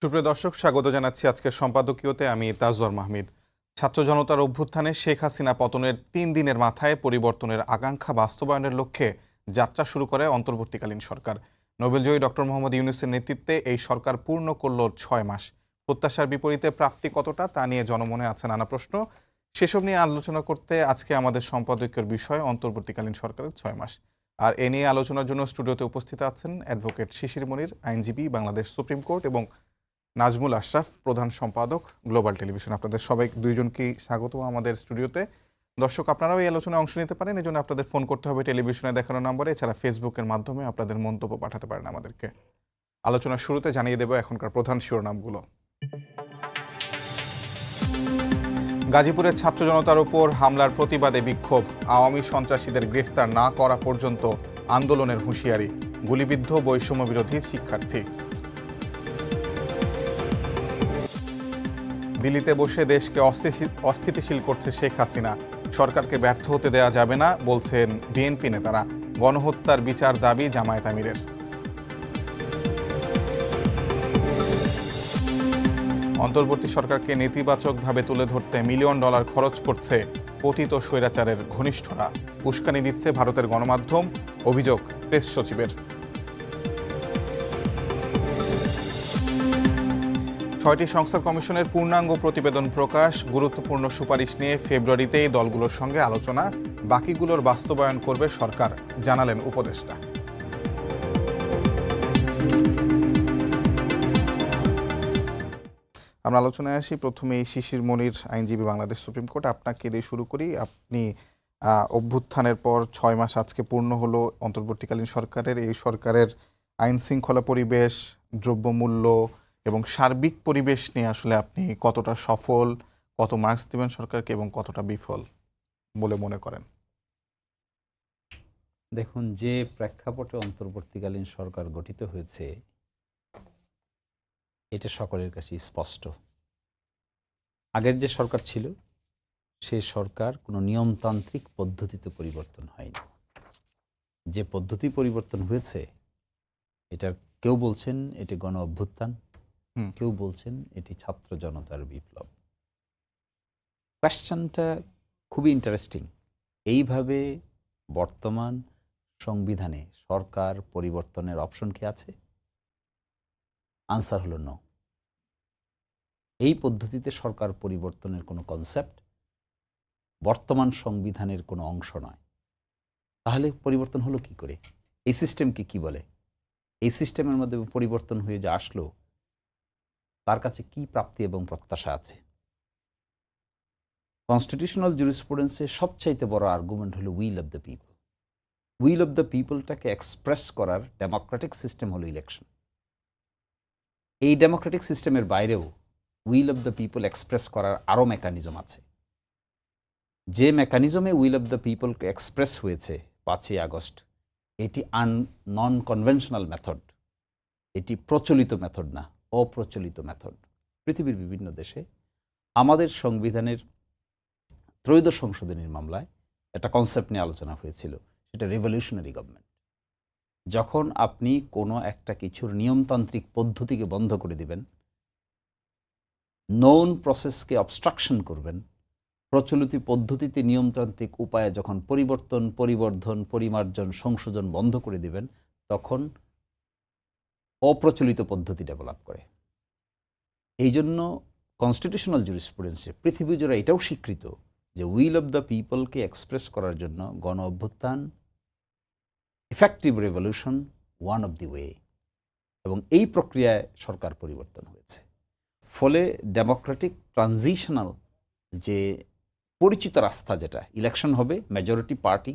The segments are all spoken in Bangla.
সুপ্রিয় দর্শক, স্বাগত জানাচ্ছি আজকের সম্পাদকীয়তে। আমি তাজওয়ার মাহমিদ। ছাত্র জনতার অভ্যুত্থানে শেখ হাসিনা পতনের ৩ দিনের মাথায় পরিবর্তনের আকাঙ্ক্ষা বাস্তবায়নের লক্ষ্যে যাত্রা শুরু করে অন্তর্বর্তীকালীন সরকার। নোবেলজয়ী ডক্টর মোহাম্মদ ইউনূসের নেতৃত্বে এই সরকার পূর্ণ করল ৬ মাস। প্রত্যাশার বিপরীতে প্রাপ্তি কতটা, তা নিয়ে জনমনে আছে নানা প্রশ্ন। সেসব নিয়ে আলোচনা করতে আজকে আমাদের সম্পাদকীয়র বিষয় অন্তর্বর্তীকালীন সরকারের ৬ মাস। আর এ নিয়ে আলোচনার জন্য স্টুডিওতে উপস্থিত আছেন অ্যাডভোকেট শিশির মনির, আইনজীবী, বাংলাদেশ সুপ্রিম কোর্ট, এবং নাজমুল আশরাফ, প্রধান সম্পাদক, গ্লোবাল টেলিভিশন। আপনাদের সবাই দুইজনকেই স্বাগত আমাদের স্টুডিওতে। দর্শক, আপনারাও এই আলোচনায় অংশ নিতে পারেন। এই জন্য আপনাদের ফোন করতে হবে টেলিভিশনে দেখানো নম্বরে, এছাড়া ফেসবুকের মাধ্যমে আপনাদের মন্তব্য পাঠাতে পারেন আমাদেরকে। আলোচনার শুরুতে জানিয়ে দেব এখনকার প্রধান শিরোনামগুলো। গাজীপুরের ছাত্র জনতার উপর হামলার প্রতিবাদে বিক্ষোভ, আওয়ামী সন্ত্রাসীদের গ্রেফতার না করা পর্যন্ত আন্দোলনের হুঁশিয়ারি, গুলিবিদ্ধ বৈষম্য বিরোধী শিক্ষার্থী। দিল্লিতে বসে দেশকে অস্থিতিশীল করছে শেখ হাসিনা, সরকারকে ব্যর্থ হতে দেয়া যাবে না বলছেন বিএনপি নেতারা। গণহত্যার বিচার দাবি জামায়াত আমিরের। অন্তর্বর্তী সরকারকে নেতিবাচকভাবে তুলে ধরতে $1 মিলিয়ন খরচ করছে পতিত স্বৈরাচারের ঘনিষ্ঠরা, উস্কানি দিচ্ছে ভারতের গণমাধ্যম, অভিযোগ প্রেস সচিবের। ৬টি সংস্কার কমিশনের পূর্ণাঙ্গ প্রতিবেদন প্রকাশ, গুরুত্বপূর্ণ সুপারিশ নিয়ে ফেব্রুয়ারিতেই দলগুলোর সঙ্গে আলোচনা, বাকিগুলোর বাস্তবায়ন করবে সরকার, জানালেন উপদেষ্টা। আমরা আলোচনায় আসি। প্রথমেই শিশির মনির, আইনজীবী, বাংলাদেশ সুপ্রিম কোর্ট, আপনাকে দিয়ে শুরু করি। আপনি অভ্যুত্থানের পর ৬ মাস আজকে পূর্ণ হলো অন্তর্বর্তীকালীন সরকারের। এই সরকারের আইন শৃঙ্খলা পরিবেশ, দ্রব্যমূল্য এবং সার্বিক পরিবেশ নিয়ে আসলে আপনি কতটা সফল, কত মার্কস দেবেন সরকারকে, এবং কতটা বিফল বলে মনে করেন? দেখুন, যে প্রেক্ষাপটে অন্তর্বর্তীকালীন সরকার গঠিত হয়েছে এটা সকলের কাছে স্পষ্ট। আগের যে সরকার ছিল সে সরকার কোনো নিয়মতান্ত্রিক পদ্ধতিতে পরিবর্তন হয়নি। যে পদ্ধতি পরিবর্তন হয়েছে এটা কেউ বলছেন এটি গণ অভ্যুত্থান, কেউ বলছেন এটি ছাত্র জনতার বিপ্লব। কোয়েশ্চনটা খুবই ইন্টারেস্টিং। এইভাবে বর্তমান সংবিধানে সরকার পরিবর্তনের অপশন কি আছে? আনসার হলো নো। এই পদ্ধতিতে সরকার পরিবর্তনের কোনো কনসেপ্ট বর্তমান সংবিধানের কোনো অংশ নয়। তাহলে পরিবর্তন হলো কি করে? এই সিস্টেমকে কি বলে? এই সিস্টেমের মধ্যে পরিবর্তন হয়ে যে আসলো তার কাছে কি প্রাপ্তি এবং প্রত্যাশা আছে? কনস্টিটিউশনাল জুরিসপ্রুডেন্সে সবচাইতে বড় আর্গুমেন্ট হলো will of the people. Will of the পিপলটাকে এক্সপ্রেস করার ডেমোক্রেটিক সিস্টেম হলো ইলেকশন। এই ডেমোক্রেটিক সিস্টেমের বাইরেও will of the people express করার আরও মেকানিজম আছে। যে মেকানিজমে উইল অব দ্য পিপলকে এক্সপ্রেস হয়েছে 5ই আগস্ট, এটি নন কনভেনশনাল মেথড, এটি প্রচলিত মেথড না, অপ্রচলিত মেথড। পৃথিবীর বিভিন্ন দেশে আমাদের সংবিধানের ত্রয়োদশ সংশোধনীর মামলায় একটা কনসেপ্ট নিয়ে আলোচনা হয়েছিল, সেটা রেভলিউশনারি গভর্নমেন্ট। যখন আপনি কোনো একটা কিছুর নিয়মতান্ত্রিক পদ্ধতিকে বন্ধ করে দিবেন, নন প্রসেসকে অবস্ট্রাকশন করবেন, প্রচলিত পদ্ধতিতে নিয়মতান্ত্রিক উপায়ে যখন পরিবর্তন, পরিবর্ধন, পরিমার্জন, সংশোধন বন্ধ করে দিবেন, তখন অপ্রচলিত পদ্ধতি ডেভেলপ করে। এই জন্য কনস্টিটিউশনাল জুরিসপ্রুডেন্সে পৃথিবী জুড়ে এটাও স্বীকৃত যে উইল অব দ্য পিপলকে এক্সপ্রেস করার জন্য গণ অভ্যুত্থান, effective revolution one of the way. এবং এই প্রক্রিয়ায় সরকার পরিবর্তন হয়েছে। ফলে ডেমোক্রেটিক ট্রানজিশনাল যে পরিচিত রাস্তা, যেটা ইলেকশন হবে, মেজরিটি পার্টি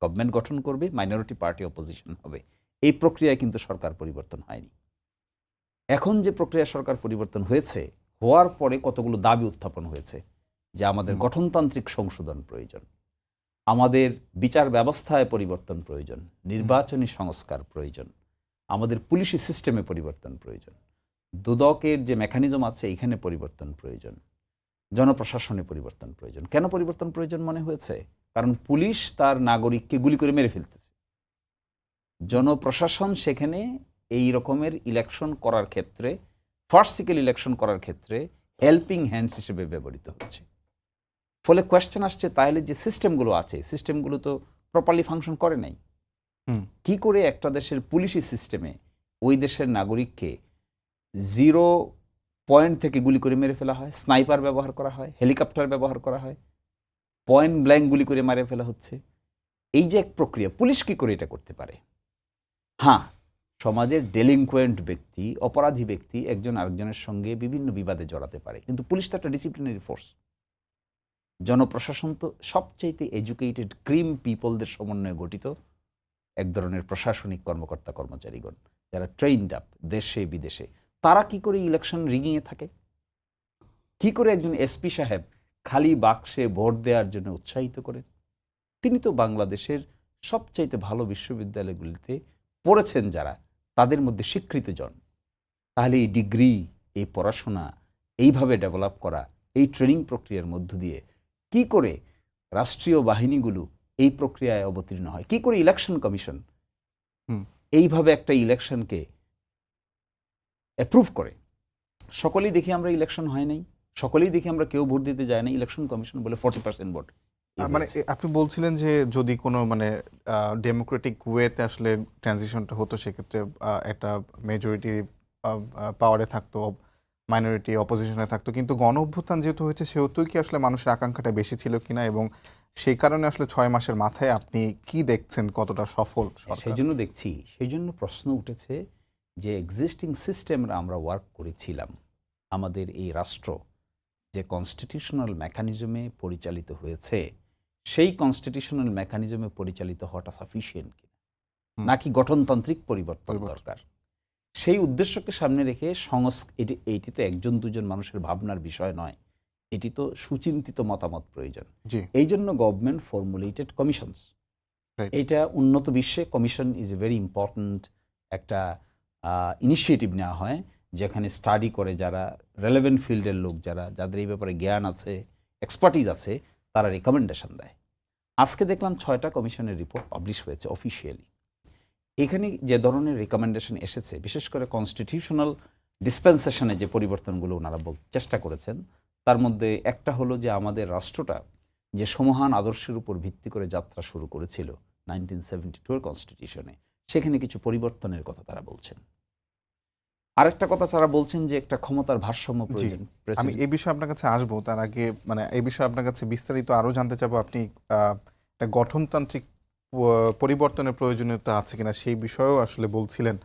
গভর্নমেন্ট গঠন করবে, মাইনরিটি পার্টি অপোজিশন হবে, এই প্রক্রিয়ায় কিন্তু সরকার পরিবর্তন হয়নি। এখন যে প্রক্রিয়া সরকার পরিবর্তন হয়েছে, হওয়ার পরে কতগুলো দাবি উত্থাপন হয়েছে যে আমাদের গঠনতান্ত্রিক সংশোধন প্রয়োজন, আমাদের বিচার ব্যবস্থায় পরিবর্তন প্রয়োজন, নির্বাচনী সংস্কার প্রয়োজন, আমাদের পুলিশি সিস্টেমে পরিবর্তন প্রয়োজন, দুদকের যে মেকানিজম আছে এখানে পরিবর্তন প্রয়োজন, জনপ্রশাসনে পরিবর্তন প্রয়োজন। কেন পরিবর্তন প্রয়োজন মনে হয়েছে? কারণ পুলিশ তার নাগরিককে গুলি করে মেরে ফেলতেছে। জনপ্রশাসন সেখানে এই রকমের ইলেকশন করার ক্ষেত্রে ফার্সিক্যাল ইলেকশন করার ক্ষেত্রে হেল্পিং হ্যান্ডস হিসেবে ব্যবহৃত হচ্ছে। ফলে কোয়েশ্চেন আসছে, তাহলে যে সিস্টেমগুলো আছে, সিস্টেমগুলো তো প্রপারলি ফাংশন করে নাই। হুম। কি করে একটা দেশের পুলিশি সিস্টেমে ওই দেশের নাগরিককে 0 পয়েন্ট থেকে গুলি করে মেরে ফেলা হয়, স্নাইপার ব্যবহার করা হয়, হেলিকপ্টার ব্যবহার করা হয়, পয়েন্ট ব্ল্যাঙ্ক গুলি করে মারে ফেলা হচ্ছে। এই যে এক প্রক্রিয়া, পুলিশ কি করে এটা করতে পারে? হ্যাঁ, সমাজের ডেলিনকুয়েন্ট ব্যক্তি, অপরাধী ব্যক্তি একজন আরেকজনের সঙ্গে বিভিন্ন বিবাদে জড়াতে পারে, কিন্তু পুলিশ তো একটা ডিসিপ্লিনারি ফোর্স। জনপ্রশাসন তো সবচাইতে এডুকেটেড ক্রিম পিপলদের সমন্বয়ে গঠিত এক ধরনের প্রশাসনিক কর্মকর্তা কর্মচারীগণ, যারা ট্রেইনড আপ দেশে বিদেশে। তারা কি করে ইলেকশন রিগিংয়ে থাকে? কি করে একজন এসপি সাহেব খালি বাক্সে ভোট দেওয়ার জন্য উৎসাহিত করেন? তিনি তো বাংলাদেশের সবচাইতে ভালো বিশ্ববিদ্যালয়গুলিতে পড়েছেন যারা, তাদের মধ্যে স্বীকৃত জন। তাহলে এই ডিগ্রি, এই পড়াশোনা এইভাবে ডেভেলপ করা, এই ট্রেনিং প্রক্রিয়ার মধ্য দিয়ে কি করে রাষ্ট্রীয় বাহিনীগুলো এই প্রক্রিয়ায় অবতীর্ণ হয়? কি করে ইলেকশন কমিশন এইভাবে একটা ইলেকশনকে অ্যাপ্রুভ করে? সকলেই দেখি আমরা ইলেকশন হয় নাই, সকলেই দেখি আমরা কেউ ভোট দিতে যায় না, ইলেকশন কমিশন বলে 40% ভোট। মানে আপনি বলছিলেন যে যদি কোনো মানে ডেমোক্রেটিক ওয়েতে আসলে ট্রানজিশনটা হতো, সেক্ষেত্রে একটা মেজরিটি পাওয়ারে থাকতো, মাইনরিটি অপোজিশনে থাকতো, কিন্তু গণ অভ্যুত্থান যেহেতু হয়েছে সেহেতু কি আসলে মানুষের আকাঙ্ক্ষাটা বেশি ছিল কিনা, এবং সেই কারণে আসলে 6 মাসের মাথায় আপনি কি দেখছেন কতটা সফল সরকার? সেই জন্য দেখছি, সেই জন্য প্রশ্ন উঠেছে যে এক্সিস্টিং সিস্টেমরা আমরা ওয়ার্ক করেছিলাম, আমাদের এই রাষ্ট্র যে কনস্টিটিউশনাল মেকানিজমে পরিচালিত হয়েছে, সেই কনস্টিটিউশনাল মেকানিজমে পরিচালিত হওয়াটা সাফিসিয়েন্ট কিনা, নাকি গঠনতান্ত্রিক পরিবর্তন দরকার। সেই উদ্দেশ্যকে সামনে রেখে এইটি তো একজন দুজন মানুষের ভাবনার বিষয় নয়, এটি তো সুচিন্তিত মতামত প্রয়োজন। এই জন্য গভর্নমেন্ট ফর্মুলেটেড কমিশনস। এটা উন্নত বিশ্বে commission is a very important একটা ইনিশিয়েটিভ নেওয়া হয়, যেখানে স্টাডি করে যারা রেলেভেন্ট ফিল্ডের লোক, যাদের এই ব্যাপারে জ্ঞান আছে, এক্সপার্টিজ আছে, তারা রেকমেন্ডেশন দেয়। আজকে দেখলাম 6টা কমিশনের রিপোর্ট পাবলিশ হয়েছে অফিসিয়ালি। এখানে যে ধরনের রেকমেন্ডেশন এসেছে, বিশেষ করে কনস্টিটিউশনাল ডিসপেন্সেশনে যে পরিবর্তনগুলো ওনারা চেষ্টা করেছেন, তার মধ্যে একটা হলো যে আমাদের রাষ্ট্রটা যে সমহান আদর্শের উপর ভিত্তি করে যাত্রা শুরু করেছিল 1972 কনস্টিটিউশনে, সেখানে কিছু পরিবর্তনের কথা তারা বলছেন। আরেকটা কথা তারা বলছেন যে একটা ক্ষমতার ভারসাম্য প্রয়োজন। আমি এই বিষয়ে আপনার কাছে আসবো, তার আগে মানে এই বিষয়ে আপনার কাছে বিস্তারিত আরো জানতে চাবো, আপনি একটা গঠনতান্ত্রিক পরিবর্তনের প্রয়োজনীয়তা আছে কিনা সেই বিষয়েও আসলে বলছিলেন।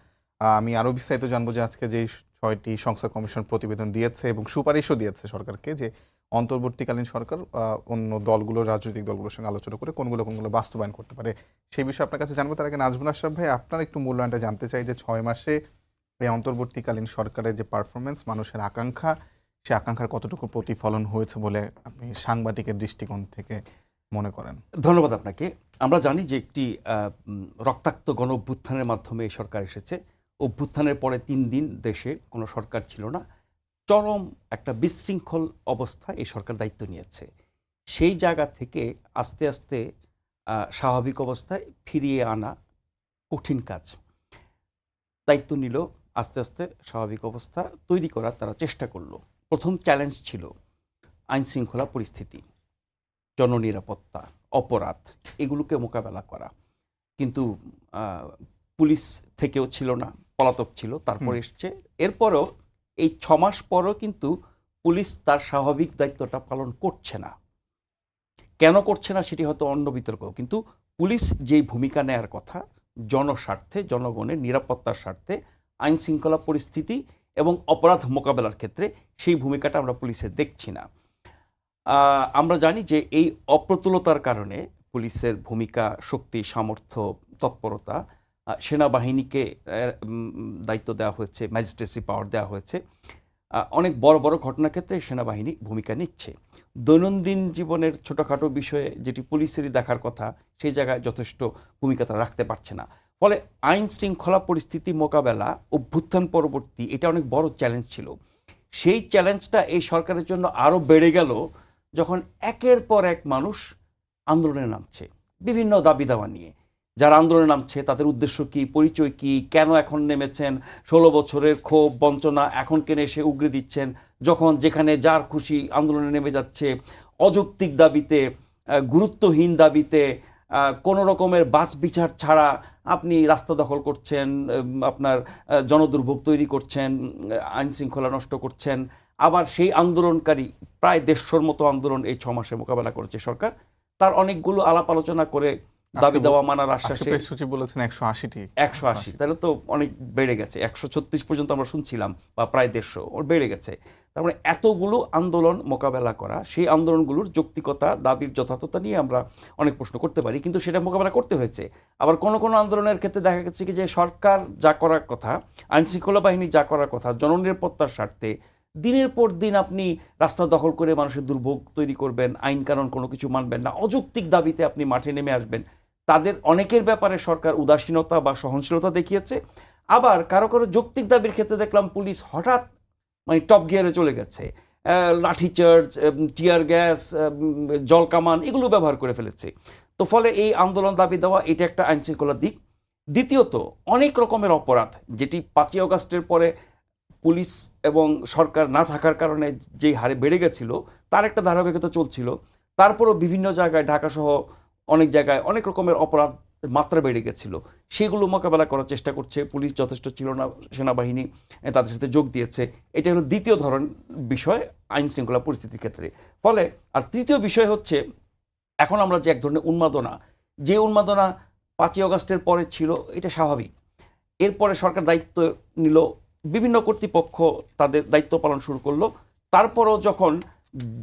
আমি আরো বিস্তারিত জানবো যে আজকে যে 6টি সংস্কার কমিশন প্রতিবেদন দিয়েছে এবং সুপারিশও দিয়েছে সরকারকে, যে অন্তর্বর্তীকালীন সরকার অন্য দলগুলো, রাজনৈতিক দলগুলোর সঙ্গে আলোচনা করে কোনগুলো বাস্তবায়ন করতে পারে, সেই বিষয়ে আপনার কাছে জানবো। তার আগে নাজমুল আশরাফ ভাই, আপনার একটু মূল্যায়নটা জানতে চাই যে 6 মাসে এই অন্তর্বর্তীকালীন সরকারের যে পারফরমেন্স, মানুষের আকাঙ্ক্ষা, সে আকাঙ্ক্ষার কতটুকু প্রতিফলন হয়েছে বলে আপনি সাংবাদিকের দৃষ্টিকোণ থেকে মনে করেন? ধন্যবাদ আপনাকে। আমরা জানি যে একটি রক্তাক্ত গণ অভ্যুত্থানের মাধ্যমে এই সরকার এসেছে। অভ্যুত্থানের পরে 3 দিন দেশে কোনো সরকার ছিল না, চরম একটা বিশৃঙ্খল অবস্থায় এই সরকার দায়িত্ব নিয়েছে। সেই জায়গা থেকে আস্তে আস্তে স্বাভাবিক অবস্থায় ফিরিয়ে আনা কঠিন কাজ। দায়িত্ব নিল, আস্তে আস্তে স্বাভাবিক অবস্থা তৈরি করার তারা চেষ্টা করলো। প্রথম চ্যালেঞ্জ ছিল আইন শৃঙ্খলা পরিস্থিতি, জননিরাপত্তা, অপরাধ, এগুলোকে মোকাবেলা করা। কিন্তু পুলিশ থেকেও ছিল না, পলাতক ছিল, তারপর এসছে। এরপরও এই 6 মাস পরও কিন্তু পুলিশ তার স্বাভাবিক দায়িত্বটা পালন করছে না। কেন করছে না সেটি হয়তো অন্য বিতর্ক, কিন্তু পুলিশ যেই ভূমিকা নেয়ার কথা জনস্বার্থে, জনগণের নিরাপত্তার স্বার্থে, আইন শৃঙ্খলা পরিস্থিতি এবং অপরাধ মোকাবেলার ক্ষেত্রে, সেই ভূমিকাটা আমরা পুলিশের দেখছি না। আমরা জানি যে এই অপ্রতুলতার কারণে পুলিশের ভূমিকা, শক্তি, সামর্থ্য, তৎপরতা, সেনাবাহিনীকে দায়িত্ব দেওয়া হয়েছে, ম্যাজিস্ট্রেসি পাওয়ার দেওয়া হয়েছে। অনেক বড় বড় ঘটনার ক্ষেত্রে সেনাবাহিনী ভূমিকা নিচ্ছে। দৈনন্দিন জীবনের ছোটোখাটো বিষয়ে যেটি পুলিশেরই দেখার কথা, সেই জায়গায় যথেষ্ট ভূমিকা তারা রাখতে পারছে না। ফলে আইন শৃঙ্খলা পরিস্থিতি মোকাবেলা অভ্যুত্থান পরবর্তী এটা অনেক বড় চ্যালেঞ্জ ছিল। সেই চ্যালেঞ্জটা এই সরকারের জন্য আরও বেড়ে গেল যখন একের পর এক মানুষ আন্দোলনে নামছে বিভিন্ন দাবি দাওয়া নিয়ে। যারা আন্দোলনে নামছে তাদের উদ্দেশ্য কি, পরিচয় কি, কেন এখন নেমেছেন, 16 বছরের ক্ষোভ বঞ্চনা এখন কেন এসে উগরে দিচ্ছেন, যখন যেখানে যার খুশি আন্দোলনে নেমে যাচ্ছে অযৌক্তিক দাবিতে, গুরুত্বহীন দাবিতে, কোনো রকমের বাছ বিচার ছাড়া আপনি রাস্তা দখল করছেন, আপনার জনদুর্ভোগ তৈরি করছেন, আইন শৃঙ্খলা নষ্ট করছেন। আবার সেই আন্দোলনকারী প্রায় 150 মতো আন্দোলন এই 6 মাসে মোকাবেলা করেছে সরকার। তার অনেকগুলো আলাপ আলোচনা করে দাবি দেওয়া মানার আশ্বাসে প্রেস সচিব বলেছেন 180টি। 180, তাহলে তো অনেক বেড়ে গেছে। 136 পর্যন্ত আমরা শুনছিলাম, বা প্রায় 150 ওর বেড়ে গেছে। তার মানে এতগুলো আন্দোলন মোকাবেলা করা, সেই আন্দোলনগুলোর যৌক্তিকতা, দাবির যথার্থতা নিয়ে আমরা অনেক প্রশ্ন করতে পারি, কিন্তু সেটা মোকাবেলা করতে হয়েছে। আবার কোনো কোনো আন্দোলনের ক্ষেত্রে দেখা গেছে কি যে সরকার যা করার কথা, আইনশৃঙ্খলা বাহিনী যা করার কথা, জননিরাপত্তার স্বার্থে দিনের পর দিন আপনি রাস্তা দখল করে মানুষের দুর্ভোগ তৈরি করবেন, আইন কানুন কোনো কিছু মানবেন না, অযৌক্তিক দাবিতে আপনি মাঠে নেমে আসবেন। তাদের অনেকের ব্যাপারে সরকার উদাসীনতা বা সহনশীলতা দেখিয়েছে। আবার কারো কারো যৌক্তিক দাবির ক্ষেত্রে দেখলাম পুলিশ হঠাৎ মানে টপ গিয়ারে চলে গেছে, লাঠিচার্জ, টিয়ার গ্যাস, জলকামান এগুলো ব্যবহার করে ফেলেছে। তো ফলে এই আন্দোলন দাবি দেওয়া এটা একটা আইনশৃঙ্খলার দিক। দ্বিতীয়ত অনেক রকমের অপরাধ, যেটি 5ই আগস্টের পরে পুলিশ এবং সরকার না থাকার কারণে যেই হারে বেড়ে গেছিল তার একটা ধারাবাহিকতা চলছিল। তারপরও বিভিন্ন জায়গায় ঢাকাসহ অনেক জায়গায় অনেক রকমের অপরাধ মাত্রা বেড়ে গেছিল, সেগুলো মোকাবেলা করার চেষ্টা করছে। পুলিশ যথেষ্ট ছিল না, সেনাবাহিনী তাদের সাথে যোগ দিয়েছে। এটা হলো দ্বিতীয় ধরন বিষয় আইন শৃঙ্খলা পরিস্থিতির ক্ষেত্রে। ফলে আর তৃতীয় বিষয় হচ্ছে এখন আমরা যে এক ধরনের উন্মাদনা, যে উন্মাদনা 5ই আগস্টের পরে ছিল, এটা স্বাভাবিক। এরপরে সরকার দায়িত্ব নিল, বিভিন্ন কর্তৃপক্ষ তাদের দায়িত্ব পালন শুরু করলো। তারপরও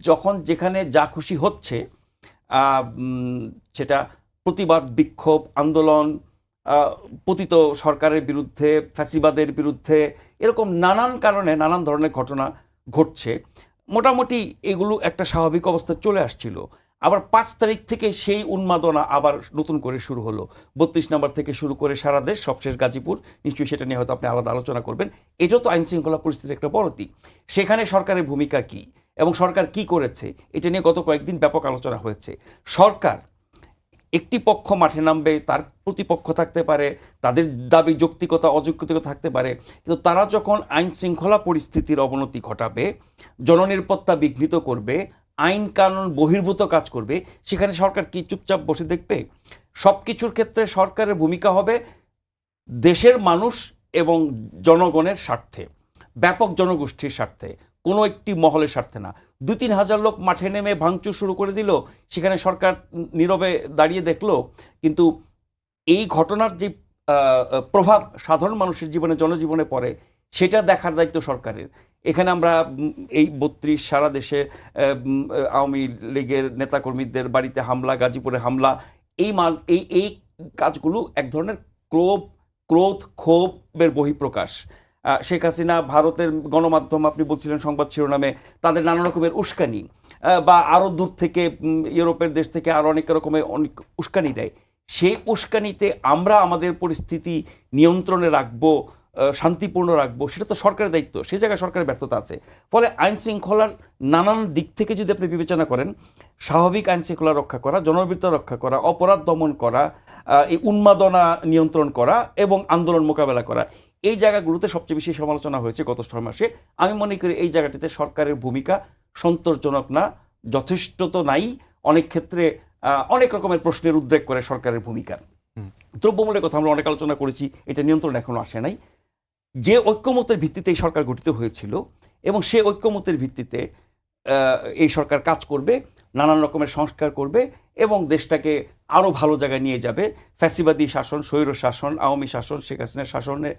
যখন যেখানে যা খুশি হচ্ছে, সেটা প্রতিবাদ, বিক্ষোভ, আন্দোলন, পতিত সরকারের বিরুদ্ধে, ফ্যাসিবাদের বিরুদ্ধে, এরকম নানান কারণে নানান ধরনের ঘটনা ঘটছে। মোটামুটি এগুলো একটা স্বাভাবিক অবস্থায় চলে আসছিল। আবার 5 তারিখ থেকে সেই উন্মাদনা আবার নতুন করে শুরু হলো। 32 নম্বর থেকে শুরু করে সারা দেশ, সবশেষ গাজীপুর, নিশ্চয়ই সেটা নিয়ে হয়তো আপনি আলাদা আলোচনা করবেন। এটাও তো আইন শৃঙ্খলা পরিস্থিতির একটা বড় দিক। সেখানে সরকারের ভূমিকা কি এবং সরকার কি করেছে, এটা নিয়ে গত কয়েকদিন ব্যাপক আলোচনা হয়েছে। সরকার একটি পক্ষ মাঠে নামবে, তার প্রতিপক্ষ থাকতে পারে, তাদের দাবি যৌক্তিকতা অযৌক্তিকতা থাকতে পারে, কিন্তু তারা যখন আইন শৃঙ্খলা পরিস্থিতির অবনতি ঘটাবে, জননিরাপত্তা বিঘ্নিত করবে, আইন কানুন বহির্ভূত কাজ করবে, সেখানে সরকার কি চুপচাপ বসে দেখবে? সব কিছুর ক্ষেত্রে সরকারের ভূমিকা হবে দেশের মানুষ এবং জনগণের স্বার্থে, ব্যাপক জনগোষ্ঠীর স্বার্থে, কোনো একটি মহলের স্বার্থে না। 2-3 হাজার লোক মাঠে নেমে ভাঙচুর শুরু করে দিল, সেখানে সরকার নীরবে দাঁড়িয়ে দেখলো, কিন্তু এই ঘটনার যে প্রভাব সাধারণ মানুষের জীবনে, জনজীবনে পড়ে, সেটা দেখার দায়িত্ব সরকারের। এখানে আমরা এই 32 সারা দেশে আওয়ামী লীগের নেতাকর্মীদের বাড়িতে হামলা, গাজীপুরে হামলা, এই কাজগুলো এক ধরনের ক্রোধ, ক্ষোভের বহিঃপ্রকাশ। শেখ হাসিনা, ভারতের গণমাধ্যম, আপনি বলছিলেন সংবাদ শিরোনামে, তাদের নানা রকমের উস্কানি, বা আরও দূর থেকে ইউরোপের দেশ থেকে আরও অনেক রকমের অনেক উস্কানি দেয়। সেই উস্কানিতে আমরা আমাদের পরিস্থিতি নিয়ন্ত্রণে রাখবো, শান্তিপূর্ণ রাখবো, সেটা তো সরকারের দায়িত্ব। সে জায়গায় সরকারের ব্যর্থতা আছে। ফলে আইন শৃঙ্খলার নানান দিক থেকে যদি আপনি বিবেচনা করেন, স্বাভাবিক আইন শৃঙ্খলা রক্ষা করা, জনবিরতা রক্ষা করা, অপরাধ দমন করা, এই উন্মাদনা নিয়ন্ত্রণ করা এবং আন্দোলন মোকাবেলা করা, এই জায়গাগুলোতে সবচেয়ে বেশি সমালোচনা হয়েছে গত 6 মাসে। আমি মনে করি এই জায়গাটিতে সরকারের ভূমিকা সন্তোষজনক না, যথেষ্ট তো নাই, অনেক ক্ষেত্রে অনেক রকমের প্রশ্নের উদ্রেক করে সরকারের ভূমিকা। দ্রব্যমূল্যের কথা আমরা অনেক আলোচনা করেছি, এটা নিয়ন্ত্রণ এখনো আসে নাই। যে ঐক্যমতের ভিত্তিতে এই সরকার গঠিত হয়েছিল এবং সে ঐক্যমতের ভিত্তিতে এই সরকার কাজ করবে, নানান রকমের সংস্কার করবে এবং দেশটাকে আরও ভালো জায়গায় নিয়ে যাবে। ফ্যাসিবাদী শাসন, স্বৈর শাসন, আওয়ামী শাসন, শেখ হাসিনার শাসনে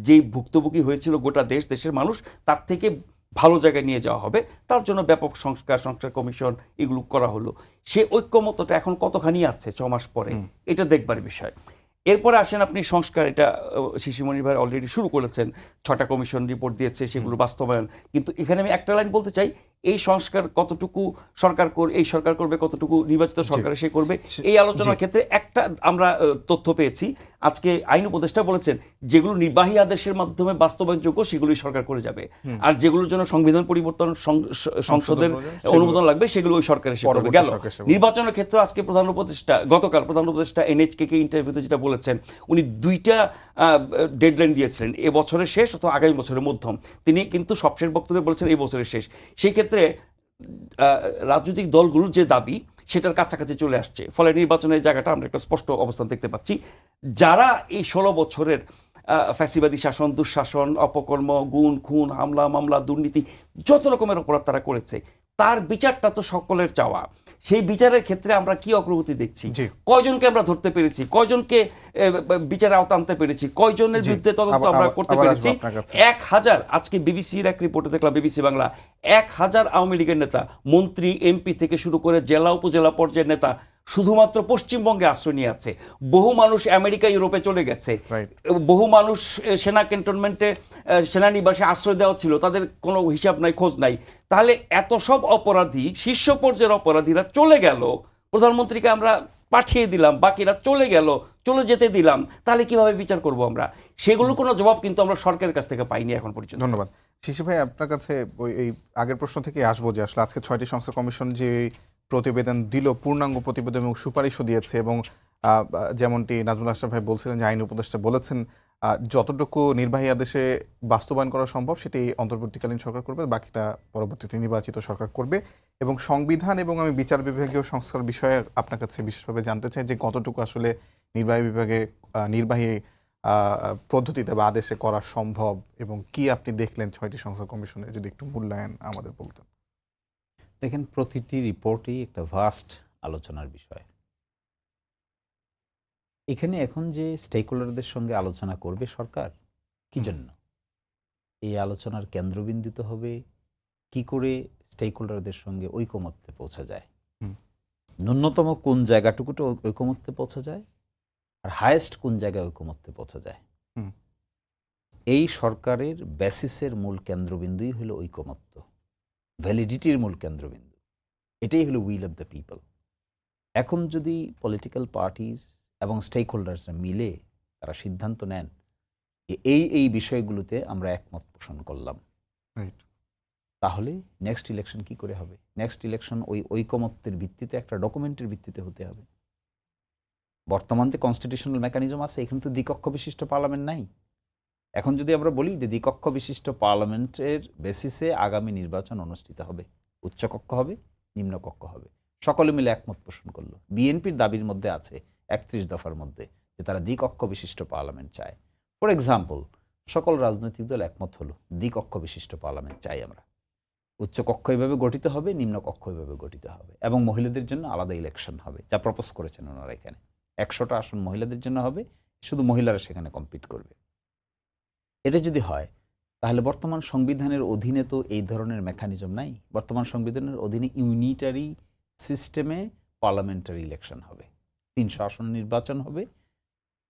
যেই ভুক্তভোগী হয়েছিল গোটা দেশের মানুষ, তার থেকে ভালো জায়গায় নিয়ে যাওয়া হবে। তার জন্য ব্যাপক সংস্কার কমিশন এগুলো করা হলো। সে ঐক্যমতটা এখন কতখানি আছে 6 মাস পরে, এটা দেখবার বিষয়। এরপরে আসেন আপনি সংস্কার, এটা শিশিরমণি ভাই অলরেডি শুরু করেছেন, 6টা কমিশন রিপোর্ট দিয়েছে, সেগুলো বাস্তবায়ন। কিন্তু এখানে আমি একটা লাইন বলতে চাই, এই সংস্কার কতটুকু সরকার এই সরকার করবে, কতটুকু নির্বাচিত সরকার সে করবে, এই আলোচনার ক্ষেত্রে একটা আমরা তথ্য পেয়েছি। আজকে আইন উপদেষ্টা বলেছেন যেগুলো নির্বাহী আদেশের মাধ্যমে বাস্তবায়নযোগ্য সেগুলোই সরকার করে যাবে, আর যেগুলোর জন্য সংবিধান পরিবর্তন সংসদের অনুমোদন লাগবে সেগুলো ওই সরকার এসে করবে। গেল নির্বাচনের ক্ষেত্রে আজকে গতকাল প্রধান উপদেষ্টা এনএইচকে ইন্টারভিউতে যেটা বলেছেন, উনি 2টা ডেডলাইন দিয়েছিলেন, এ বছরের শেষ অথবা আগামী বছরের মধ্যম। তিনি কিন্তু সবশেষ বক্তব্যে বলেছেন এই বছরের শেষ। সেই ক্ষেত্রে রাজনৈতিক দলগুলোর যে দাবি সেটার কাছাকাছি চলে আসছে, ফলে নির্বাচনের জায়গাটা আমরা একটা স্পষ্ট অবস্থান দেখতে পাচ্ছি। যারা এই 16 বছরের ফ্যাসিবাদী শাসন, দুঃশাসন, অপকর্ম, গুণ খুন, হামলা মামলা, দুর্নীতি, যত রকমের অপরাধ তারা করেছে, তার বিচারটা তো সকলের চাওয়া। সেই বিচারের ক্ষেত্রে আমরা কি অগ্রগতি দেখছি? কয়জনকে আমরা ধরতে পেরেছি, কয়জনকে বিচারে আওতা আনতে পেরেছি, কয়জনের বিরুদ্ধে তদন্ত আমরা করতে পেরেছি? 1000, আজকে বিবিসির এক রিপোর্টে দেখলাম, বিবিসি বাংলা, 1000 আওয়ামী লীগের নেতা, মন্ত্রী, এমপি থেকে শুরু করে জেলা উপজেলা পর্যায়ের নেতা শুধুমাত্র পশ্চিমবঙ্গে আশ্রয় নিয়ে আছে। বহু মানুষ আমেরিকা, ইউরোপে চলে গেছে, বহু মানুষ সেনা ক্যান্টনমেন্টে, সেনানিবাসে আশ্রয় দেওয়া ছিল, তাদের কোনো হিসাব নাই, খোঁজ নাই। তাহলে এত সব অপরাধী, শীর্ষ পর্যায়ের অপরাধীরা চলে গেল, প্রধানমন্ত্রীকে আমরা পাঠিয়ে দিলাম, বাকিরা চলে গেল, চলে যেতে দিলাম, তাহলে কিভাবে বিচার করব আমরা? সেগুলো কোনো জবাব কিন্তু আমরা সরকারের কাছ থেকে পাইনি এখন পর্যন্ত। ধন্যবাদ শিশির ভাই। আপনার কাছে এই আগের প্রশ্ন থেকে আসবো যে আসলে আজকে 6টি সংস্কার কমিশন যে প্রতিবেদন দিল, পূর্ণাঙ্গ প্রতিবেদন এবং সুপারিশও দিয়েছে, এবং যেমনটি নাজমুল আশরাফ ভাই বলছিলেন যে আইন উপদেষ্টা বলেছেন যতটুকু নির্বাহী আদেশে বাস্তবায়ন করা সম্ভব সেটি অন্তর্বর্তীকালীন সরকার করবে, বাকিটা পরবর্তীতে নির্বাচিত সরকার করবে। এবং সংবিধান এবং আমি বিচার বিভাগীয় সংস্কার বিষয়ে আপনার কাছে বিশেষভাবে জানতে চাই যে কতটুকু আসলে নির্বাহী পদ্ধতিতে বা আদেশে করা সম্ভব, এবং কি আপনি দেখলেন 6টি সংস্কার কমিশনে, যদি একটু মূল্যায়ন আমাদের বলতেন। দেখেন, প্রতিটি রিপোর্টই একটা ভাস্ট আলোচনার বিষয়। এখানে এখন যে স্টেকহোল্ডারদের সঙ্গে আলোচনা করবে সরকার, কি জন্য এই আলোচনার কেন্দ্রবিন্দুতে হবে কি করে স্টেকহোল্ডারদের সঙ্গে ঐকমত্যে পৌঁছা যায়, ন্যূনতম কোন জায়গাটুকুতে ঐকমত্যে পৌঁছা যায়, আর হায়েস্ট কোন জায়গায় ঐকমত্যে পৌঁছা যায়। এই সরকারের বেসিসের মূল কেন্দ্রবিন্দুই হলো ঐকমত্য, ভ্যালিডিটির মূল কেন্দ্রবিন্দু। এটাই হলো উইল অফ দ্য পিপল। এখন যদি পলিটিক্যাল পার্টিজ এবং স্টেক হোল্ডার্সরা মিলে তারা সিদ্ধান্ত নেন যে এই বিষয়গুলোতে আমরা একমত পোষণ করলাম, তাহলে নেক্সট ইলেকশন কি করে হবে? নেক্সট ইলেকশন ওই ঐকমত্যের ভিত্তিতে, একটা ডকুমেন্টের ভিত্তিতে হতে হবে। বর্তমান যে কনস্টিটিউশনাল মেকানিজম আছে, এখানে তো দ্বিকক্ষ বিশিষ্ট পার্লামেন্ট নাই। এখন যদি আমরা বলি যে দ্বিকক্ষ বিশিষ্ট পার্লামেন্টের বেসিসে আগামী নির্বাচন অনুষ্ঠিত হবে, উচ্চকক্ষ হবে, নিম্নকক্ষ হবে, সকলে মিলে একমত পোষণ করলো। বিএনপির দাবির মধ্যে আছে 31 দফার মধ্যে যে তারা দ্বিকক্ষ বিশিষ্ট পার্লামেন্ট চায়। ফর এক্সাম্পল, সকল রাজনৈতিক দল একমত হলো দ্বিকক্ষ বিশিষ্ট পার্লামেন্ট চাই আমরা, উচ্চকক্ষ এভাবে গঠিত হবে, নিম্নকক্ষ এভাবে গঠিত হবে, এবং মহিলাদের জন্য আলাদা ইলেকশন হবে, যা প্রপোজ করেছেন ওনারা। এখানে 100টা আসন মহিলাদের জন্য হবে, শুধু মহিলারা সেখানে কম্পিট করবে। এটা যদি হয় তাহলে বর্তমান সংবিধানের অধীনে তো এই ধরনের মেকানিজম নাই। বর্তমান সংবিধানের অধীনে ইউনিটারি সিস্টেমে পার্লামেন্টারি ইলেকশন হবে, 300 আসন নির্বাচন হবে,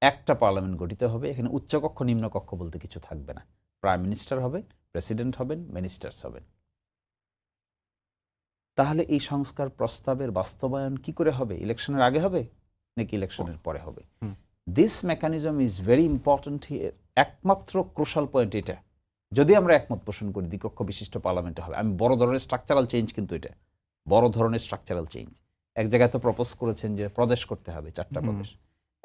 একটা পার্লামেন্ট গঠিত হবে। এখানে উচ্চকক্ষ নিম্নকক্ষ বলতে কিছু থাকবে না। প্রাইম মিনিস্টার হবেন, প্রেসিডেন্ট হবেন, মিনিস্টার্স হবেন। তাহলে এই সংস্কার প্রস্তাবের বাস্তবায়ন কি করে হবে? ইলেকশনের আগে হবে নাকি ইলেকশনের পরে হবে? This mechanism is very important here. একমাত্র ক্রুশাল পয়েন্ট এটা। যদি আমরা একমত পোষণ করি দ্বিকক্ষ বিশিষ্ট পার্লামেন্টে হবে, আমি বড় ধরনের স্ট্রাকচারাল চেঞ্জ, কিন্তু এটা বড় ধরনের স্ট্রাকচারাল চেঞ্জ। এক জায়গায় তো প্রপোজ করেছেন যে প্রদেশ করতে হবে, 4টা প্রদেশ।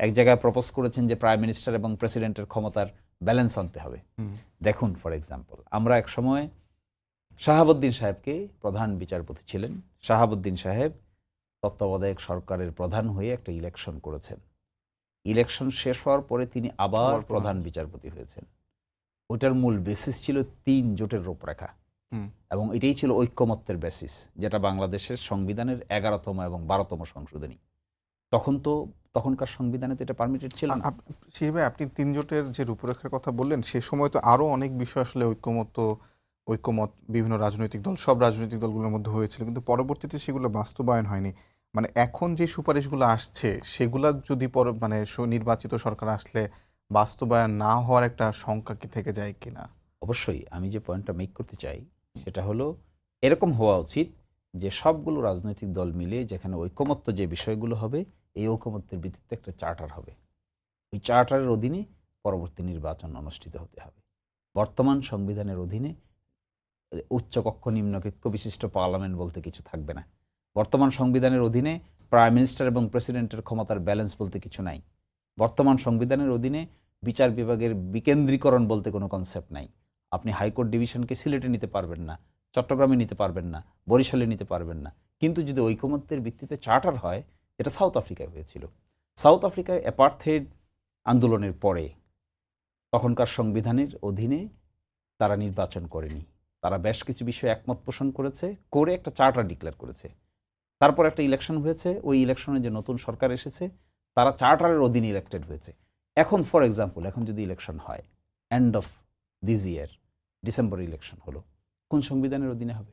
এক জায়গায় প্রপোজ করেছেন যে প্রাইম মিনিস্টার এবং প্রেসিডেন্টের ক্ষমতার ব্যালেন্স আনতে হবে। দেখুন, ফর এক্সাম্পল, আমরা এক সময় শাহাবুদ্দিন সাহেবকে প্রধান বিচারপতি ছিলেন, শাহাবুদ্দিন সাহেব তত্ত্বাবধায়ক সরকারের প্রধান হয়ে একটা ইলেকশন করেছেন। ইলেকশন শেষ হওয়ার পরে তিনি আবার প্রধান বিচারপতি হয়েছেন। ওটার মূল বেসিস ছিল 3 জোটের রূপরেখা, এবং এটাই ছিল ঐক্যমত্যের বেসিস, যেটা বাংলাদেশের সংবিধানের 11তম এবং 12তম সংশোধনী। তখনকার সংবিধানে তো এটা পারমিটেড ছিল না। শিশির ভাই, আপনি 3 জোটের যে রূপরেখার কথা বললেন, সে সময় তো আরো অনেক বিষয় আসলে ঐক্যমত বিভিন্ন রাজনৈতিক দল, সব রাজনৈতিক দলগুলোর মধ্যে হয়েছিল, কিন্তু পরবর্তীতে সেগুলো বাস্তবায়ন হয়নি। মানে এখন যে সুপারিশগুলো আসছে সেগুলা যদি নির্বাচিত সরকার আসলে বাস্তবায়ন না হওয়ার একটা শঙ্কা কি থেকে যায় কিনা? অবশ্যই। আমি যে পয়েন্টটা মেক করতে চাই সেটা হলো এরকম হওয়া উচিত যে সবগুলো রাজনৈতিক দল মিলে যেখানে ঐকমত্য যে বিষয়গুলো হবে, এই ঐকমত্যের ভিত্তিতে একটা চার্টার হবে। ওই চার্টারের অধীনে পরবর্তী নির্বাচন অনুষ্ঠিত হতে হবে। বর্তমান সংবিধানের অধীনে উচ্চকক্ষ নিম্নকক্ষ বিশিষ্ট পার্লামেন্ট বলতে কিছু থাকবে না। বর্তমান সংবিধানের অধীনে প্রাইম মিনিস্টার এবং প্রেসিডেন্টের ক্ষমতার ব্যালেন্স বলতে কিছু নাই। বর্তমান সংবিধানের অধীনে বিচার বিভাগের বিকেন্দ্রীকরণ বলতে কোনো কনসেপ্ট নাই। আপনি হাইকোর্ট ডিভিশনকে সিলেটে নিতে পারবেন না, চট্টগ্রামে নিতে পারবেন না, বরিশালে নিতে পারবেন না। কিন্তু যদি ঐকমত্যের ভিত্তিতে চার্টার হয়, যেটা সাউথ আফ্রিকায় হয়েছিল। সাউথ আফ্রিকায় অ্যাপার্থেইড আন্দোলনের পরে তখনকার সংবিধানের অধীনে তারা নির্বাচন করেনি। তারা বেশ কিছু বিষয়ে একমত পোষণ করেছে, করে একটা চার্টার ডিক্লেয়ার করেছে। তারপর একটা ইলেকশন হয়েছে, ওই ইলেকশনে যে নতুন সরকার এসেছে তারা চার্টারের অধীনে ইলেক্টেড হয়েছে। এখন ফর এক্সাম্পল, এখন যদি ইলেকশন হয় এন্ড অফ দিস ইয়ার, ডিসেম্বরে ইলেকশন হলো, কোন সংবিধানের অধীনে হবে?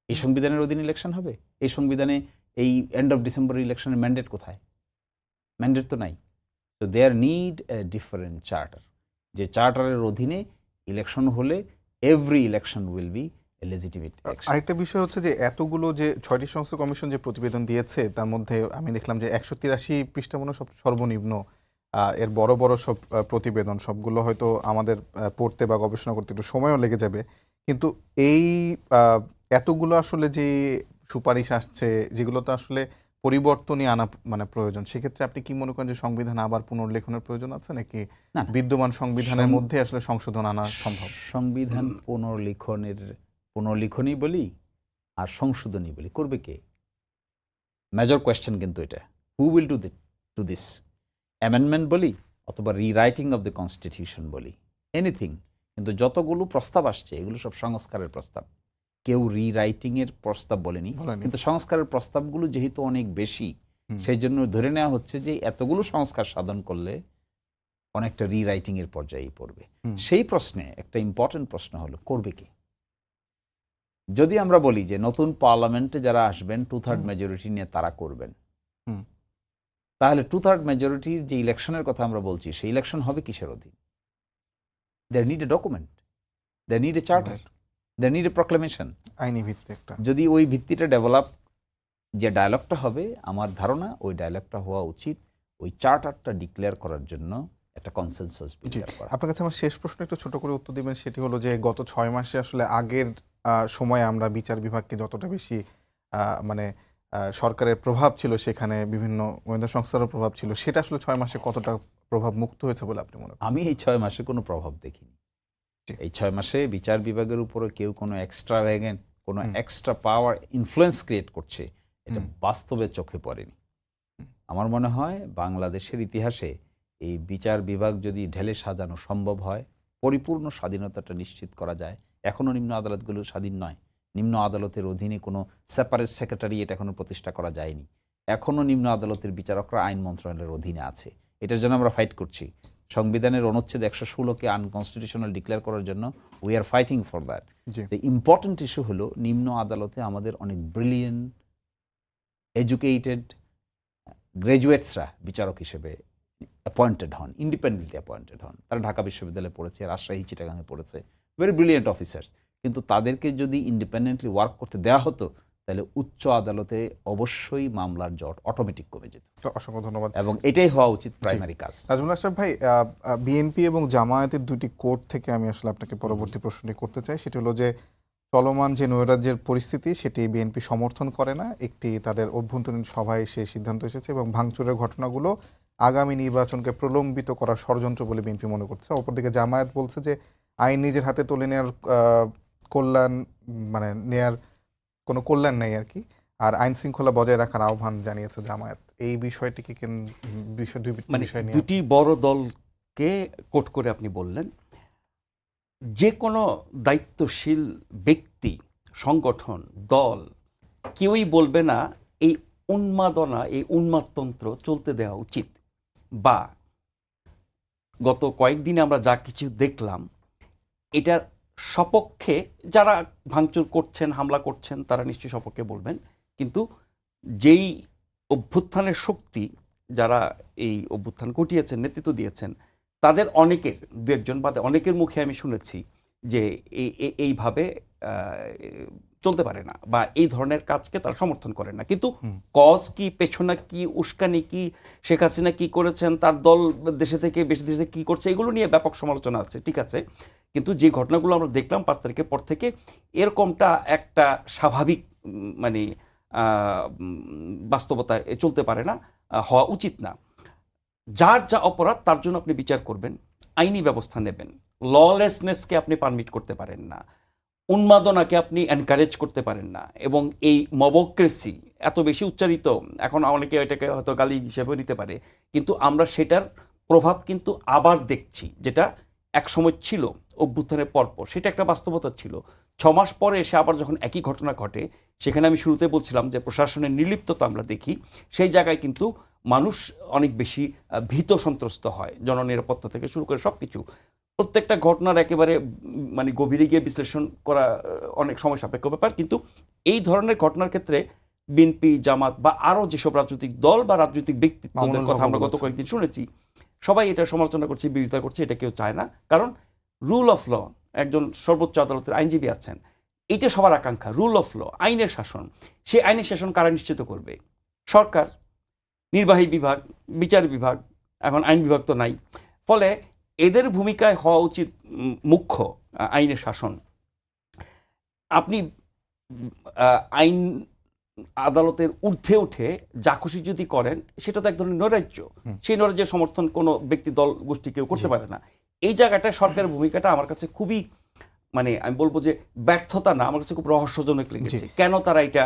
এই সংবিধানের অধীনে ইলেকশন হবে? এই সংবিধানে এই এন্ড অফ ডিসেম্বর ইলেকশনের ম্যান্ডেট কোথায়? ম্যান্ডেট তো নাই। তো দেয়ার নিড এ ডিফারেন্ট চার্টার, যে চার্টারের অধীনে ইলেকশন হলে every election will B A legitimate election. আরেকটা বিষয় হচ্ছে যে এতগুলো যে 6টি সংস্থা কমিশন যে প্রতিবেদন দিয়েছে, তার মধ্যে আমি দেখলাম যে 183 পৃষ্ঠা মনে হয় সর্বনিম্ন। এর বড় বড় সব প্রতিবেদন, সবগুলো হয়তো আমাদের পড়তে বা গবেষণা করতে একটু সময়ও লেগে যাবে। কিন্তু এই এতগুলো আসলে যে সুপারিশ আসছে, যেগুলো তো আসলে পরিবর্তনই আনা মানে প্রয়োজন, সেক্ষেত্রে আপনি কি মনে করেন যে সংবিধান আবার পুনর্লেখনের প্রয়োজন আছে, নাকি না, বিদ্যমান সংবিধানের মধ্যে আসলে সংশোধন আনা সম্ভব? সংবিধান পুনর্লিখনই বলি আর সংশোধনী বলি, করবে কে? মেজর কোয়েশ্চেন কিন্তু এটা, who will do this? Amendment বলি অথবা রিরাইটিং অফ দ্য কনস্টিটিউশন বলি, এনিথিং। কিন্তু যতগুলো প্রস্তাব আসছে এগুলো সব সংস্কারের প্রস্তাব। কেউ রিরাইটিংয়ের প্রস্তাব বলেনি। কিন্তু সংস্কারের প্রস্তাবগুলো যেহেতু অনেক বেশি, সেই জন্য ধরে নেওয়া হচ্ছে যে এতগুলো সংস্কার সাধন করলে অনেকটা রিরাইটিংয়ের পর্যায়ে পড়বে। সেই প্রশ্নে একটা ইম্পর্টেন্ট প্রশ্ন হলো, করবে কে? যদি আমরা বলি যে নতুন পার্লামেন্টে যারা আসবেন 2/3 মেজরিটি নিয়ে তারা করবেন, তাহলে 2/3 মেজরিটির যে ইলেকশনের কথা আমরা বলছি, সেই ইলেকশন হবে কিসের অধীন? They need a document, they need a charter, they need a proclamation, আইনি ভিত্তি একটা। যদি ওই ভিত্তিটা ডেভেলপ, যে ডায়ালগটা হবে, আমার ধারণা ওই ডায়ালগটা হওয়া উচিত ওই চার্টারটা ডিক্লেয়ার করার জন্য একটা কনসেনসাস ডিক্লেয়ার করা। আপনার কাছে আমার শেষ প্রশ্ন একটু ছোট করে উত্তর দিবেন, সেটি হলো যে গত 6 মাসে আসলে আগের সময়ে আমরা বিচার বিভাগকে যতটা বেশি মানে সরকারের প্রভাব ছিল, সেখানে বিভিন্ন গোয়েন্দা সংস্থারও প্রভাব ছিল, সেটা আসলে 6 মাসে কতটা প্রভাব মুক্ত হয়েছে বলে আপনি মনে করেন? আমি এই 6 মাসে কোনো প্রভাব দেখিনি। এই 6 মাসে বিচার বিভাগের উপরে কেউ কোনো এক্সট্রা ভ্যাগেন, কোনো এক্সট্রা পাওয়ার ইনফ্লুয়েন্স ক্রিয়েট করছে, এটা বাস্তবে চোখে পড়েনি। আমার মনে হয় বাংলাদেশের ইতিহাসে এই বিচার বিভাগ যদি ঢেলে সাজানো সম্ভব হয়, পরিপূর্ণ স্বাধীনতাটা নিশ্চিত করা যায়। এখনও নিম্ন আদালতগুলো স্বাধীন নয়। নিম্ন আদালতের অধীনে কোনো সেপারেট সেক্রেটারিয়েট এখনও প্রতিষ্ঠা করা যায়নি। এখনও নিম্ন আদালতের বিচারকরা আইন মন্ত্রণালয়ের অধীনে আছে। এটার জন্য আমরা ফাইট করছি। সংবিধানের অনুচ্ছেদ 116কে আনকনস্টিটিউশনাল ডিক্লেয়ার করার জন্য we are fighting for that. The important issue হলো নিম্ন আদালতে আমাদের অনেক ব্রিলিয়েন্ট এডুকেটেড গ্র্যাজুয়েটসরা বিচারক হিসেবে অ্যাপয়েন্টেড হন, ইন্ডিপেন্ডেন্টলি অ্যাপয়েন্টেড হন। তারা ঢাকা বিশ্ববিদ্যালয়ে পড়েছে, রাজশাহী চিটাগাঙে পড়েছে, ভেরি ব্রিলিয়েন্ট অফিসার্স। কিন্তু তাদেরকে যদি ইন্ডিপেন্ডেন্টলি ওয়ার্ক করতে দেওয়া হতো, তাহলে উচ্চ আদালতে অবশ্যই মামলার জট অটোমেটিক কমে যেত। অসংখ্য ধন্যবাদ। এবং এটাই হওয়া উচিত প্রাইমারি কাজ। নাজমুল আশরাফ ভাই, বিএনপি এবং জামায়াতের দুটি কোর্ট থেকে আমি আসলে আপনাকে পরবর্তী প্রশ্নটি করতে চাই। সেটি হলো যে চলমান যে নৈরাজ্যের পরিস্থিতি, সেটি বিএনপি সমর্থন করে না। একটি তাদের অভ্যন্তরীণ সভায় সে সিদ্ধান্ত এসেছে এবং ভাঙচুরের ঘটনাগুলো আগামী নির্বাচনকে প্রলম্বিত করার ষড়যন্ত্র বলে বিএনপি মনে করছে। অপরদিকে জামায়াত বলছে যে আইন নিজের হাতে তুলে নেওয়ার কল্যাণ মানে নেয়ার কোনো কল্যাণ নেই আর কি, আর আইন শৃঙ্খলা বজায় রাখার আহ্বান জানিয়েছে জামায়াত। এই বিষয়টিকে মানে দুটি বড় দলকে কোট করে আপনি বললেন, যে কোনো দায়িত্বশীল ব্যক্তি, সংগঠন, দল কেউই বলবে না এই উন্মাদনা, এই উন্মাদতন্ত্র চলতে দেওয়া উচিত, বা গত কয়েকদিনে আমরা যা কিছু দেখলাম এটার সপক্ষে যারা ভাঙচুর করছেন, হামলা করছেন, তারা নিশ্চয়ই সপক্ষে বলবেন। কিন্তু যেই অভ্যুত্থানের শক্তি, যারা এই অভ্যুত্থান ঘটিয়েছেন, নেতৃত্ব দিয়েছেন, তাদের অনেকের, দু একজন বাদে অনেকের মুখে আমি শুনেছি যে এইভাবে চলতে পারে না, বা এই ধরনের কাজকে তারা সমর্থন করে না। কিন্তু হুম। কজ কি, পেছনে কি, উস্কানি কি, শেখ হাসিনা কি করেছেন, তার দল দেশে থেকে বেশি দেশে কি করছে, এগুলো নিয়ে ব্যাপক সমালোচনা আছে, ঠিক আছে। কিন্তু যে ঘটনাগুলো আমরা দেখলাম 5 তারিখের পর থেকে, এরকমটা একটা স্বাভাবিক মানে বাস্তবতায় চলতে পারে না, হওয়া উচিত না। যার যা অপরাধ তার জন্য আপনি বিচার করবেন, আইনি ব্যবস্থা নেবেন। ললেসনেসকে আপনি পারমিট করতে পারেন না, উন্মাদনাকে আপনি এনকারেজ করতে পারেন না। এবং এই মবক্রেসি এত বেশি উচ্চারিত, এখন অনেকে এটাকে হয়তো গালি হিসেবেও নিতে পারে, কিন্তু আমরা সেটার প্রভাব কিন্তু আবার দেখছি, যেটা এক সময় ছিল অভ্যুত্থানের পরপর, সেটা একটা বাস্তবতা ছিল। 6 মাস পরে এসে আবার যখন একই ঘটনা ঘটে, সেখানে আমি শুরুতে বলছিলাম যে প্রশাসনের নির্লিপ্ততা আমরা দেখি, সেই জায়গায় কিন্তু মানুষ অনেক বেশি ভীত সন্ত্রস্ত হয়, জননিরাপত্তা থেকে শুরু করে সব কিছু। প্রত্যেকটা ঘটনার একেবারে মানে গভীরে গিয়ে বিশ্লেষণ করা অনেক সময় সাপেক্ষ ব্যাপার, কিন্তু এই ধরনের ঘটনার ক্ষেত্রে বিএনপি, জামাত বা আরও যেসব রাজনৈতিক দল বা রাজনৈতিক ব্যক্তিত্বদের মামুনুল কথা আমরা হকও গত বলেছেন। কয়েকদিন শুনেছি, সবাই এটা সমালোচনা করছে, বিরোধিতা করছে, এটা কেউ চায় না। কারণ রুল অফ ল, একজন সর্বোচ্চ আদালতের আইনজীবী আছেন, এটা সবার আকাঙ্ক্ষা, রুল অফ ল, আইনের শাসন। সেই আইনের শাসন কারা নিশ্চিত করবে? সরকার, নির্বাহী বিভাগ, বিচার বিভাগ, এখন আইন বিভাগ তো নাই। ফলে এদের ভূমিকায় হওয়া উচিত মুখ্য আইনের শাসন। আপনি আইন আদালতের ঊর্ধ্বে উঠে যা খুশি যদি করেন, সেটা তো এক ধরনের নৈরাজ্য। সেই নৈরাজ্যের সমর্থন কোনো ব্যক্তি, দল, গোষ্ঠী কেউ করতে পারে না। এই জায়গাটায় সরকারের ভূমিকাটা আমার কাছে খুবই, মানে আমি বলবো যে ব্যর্থতা না, আমার কাছে খুব রহস্যজনক লেগেছে। কেন তারা এটা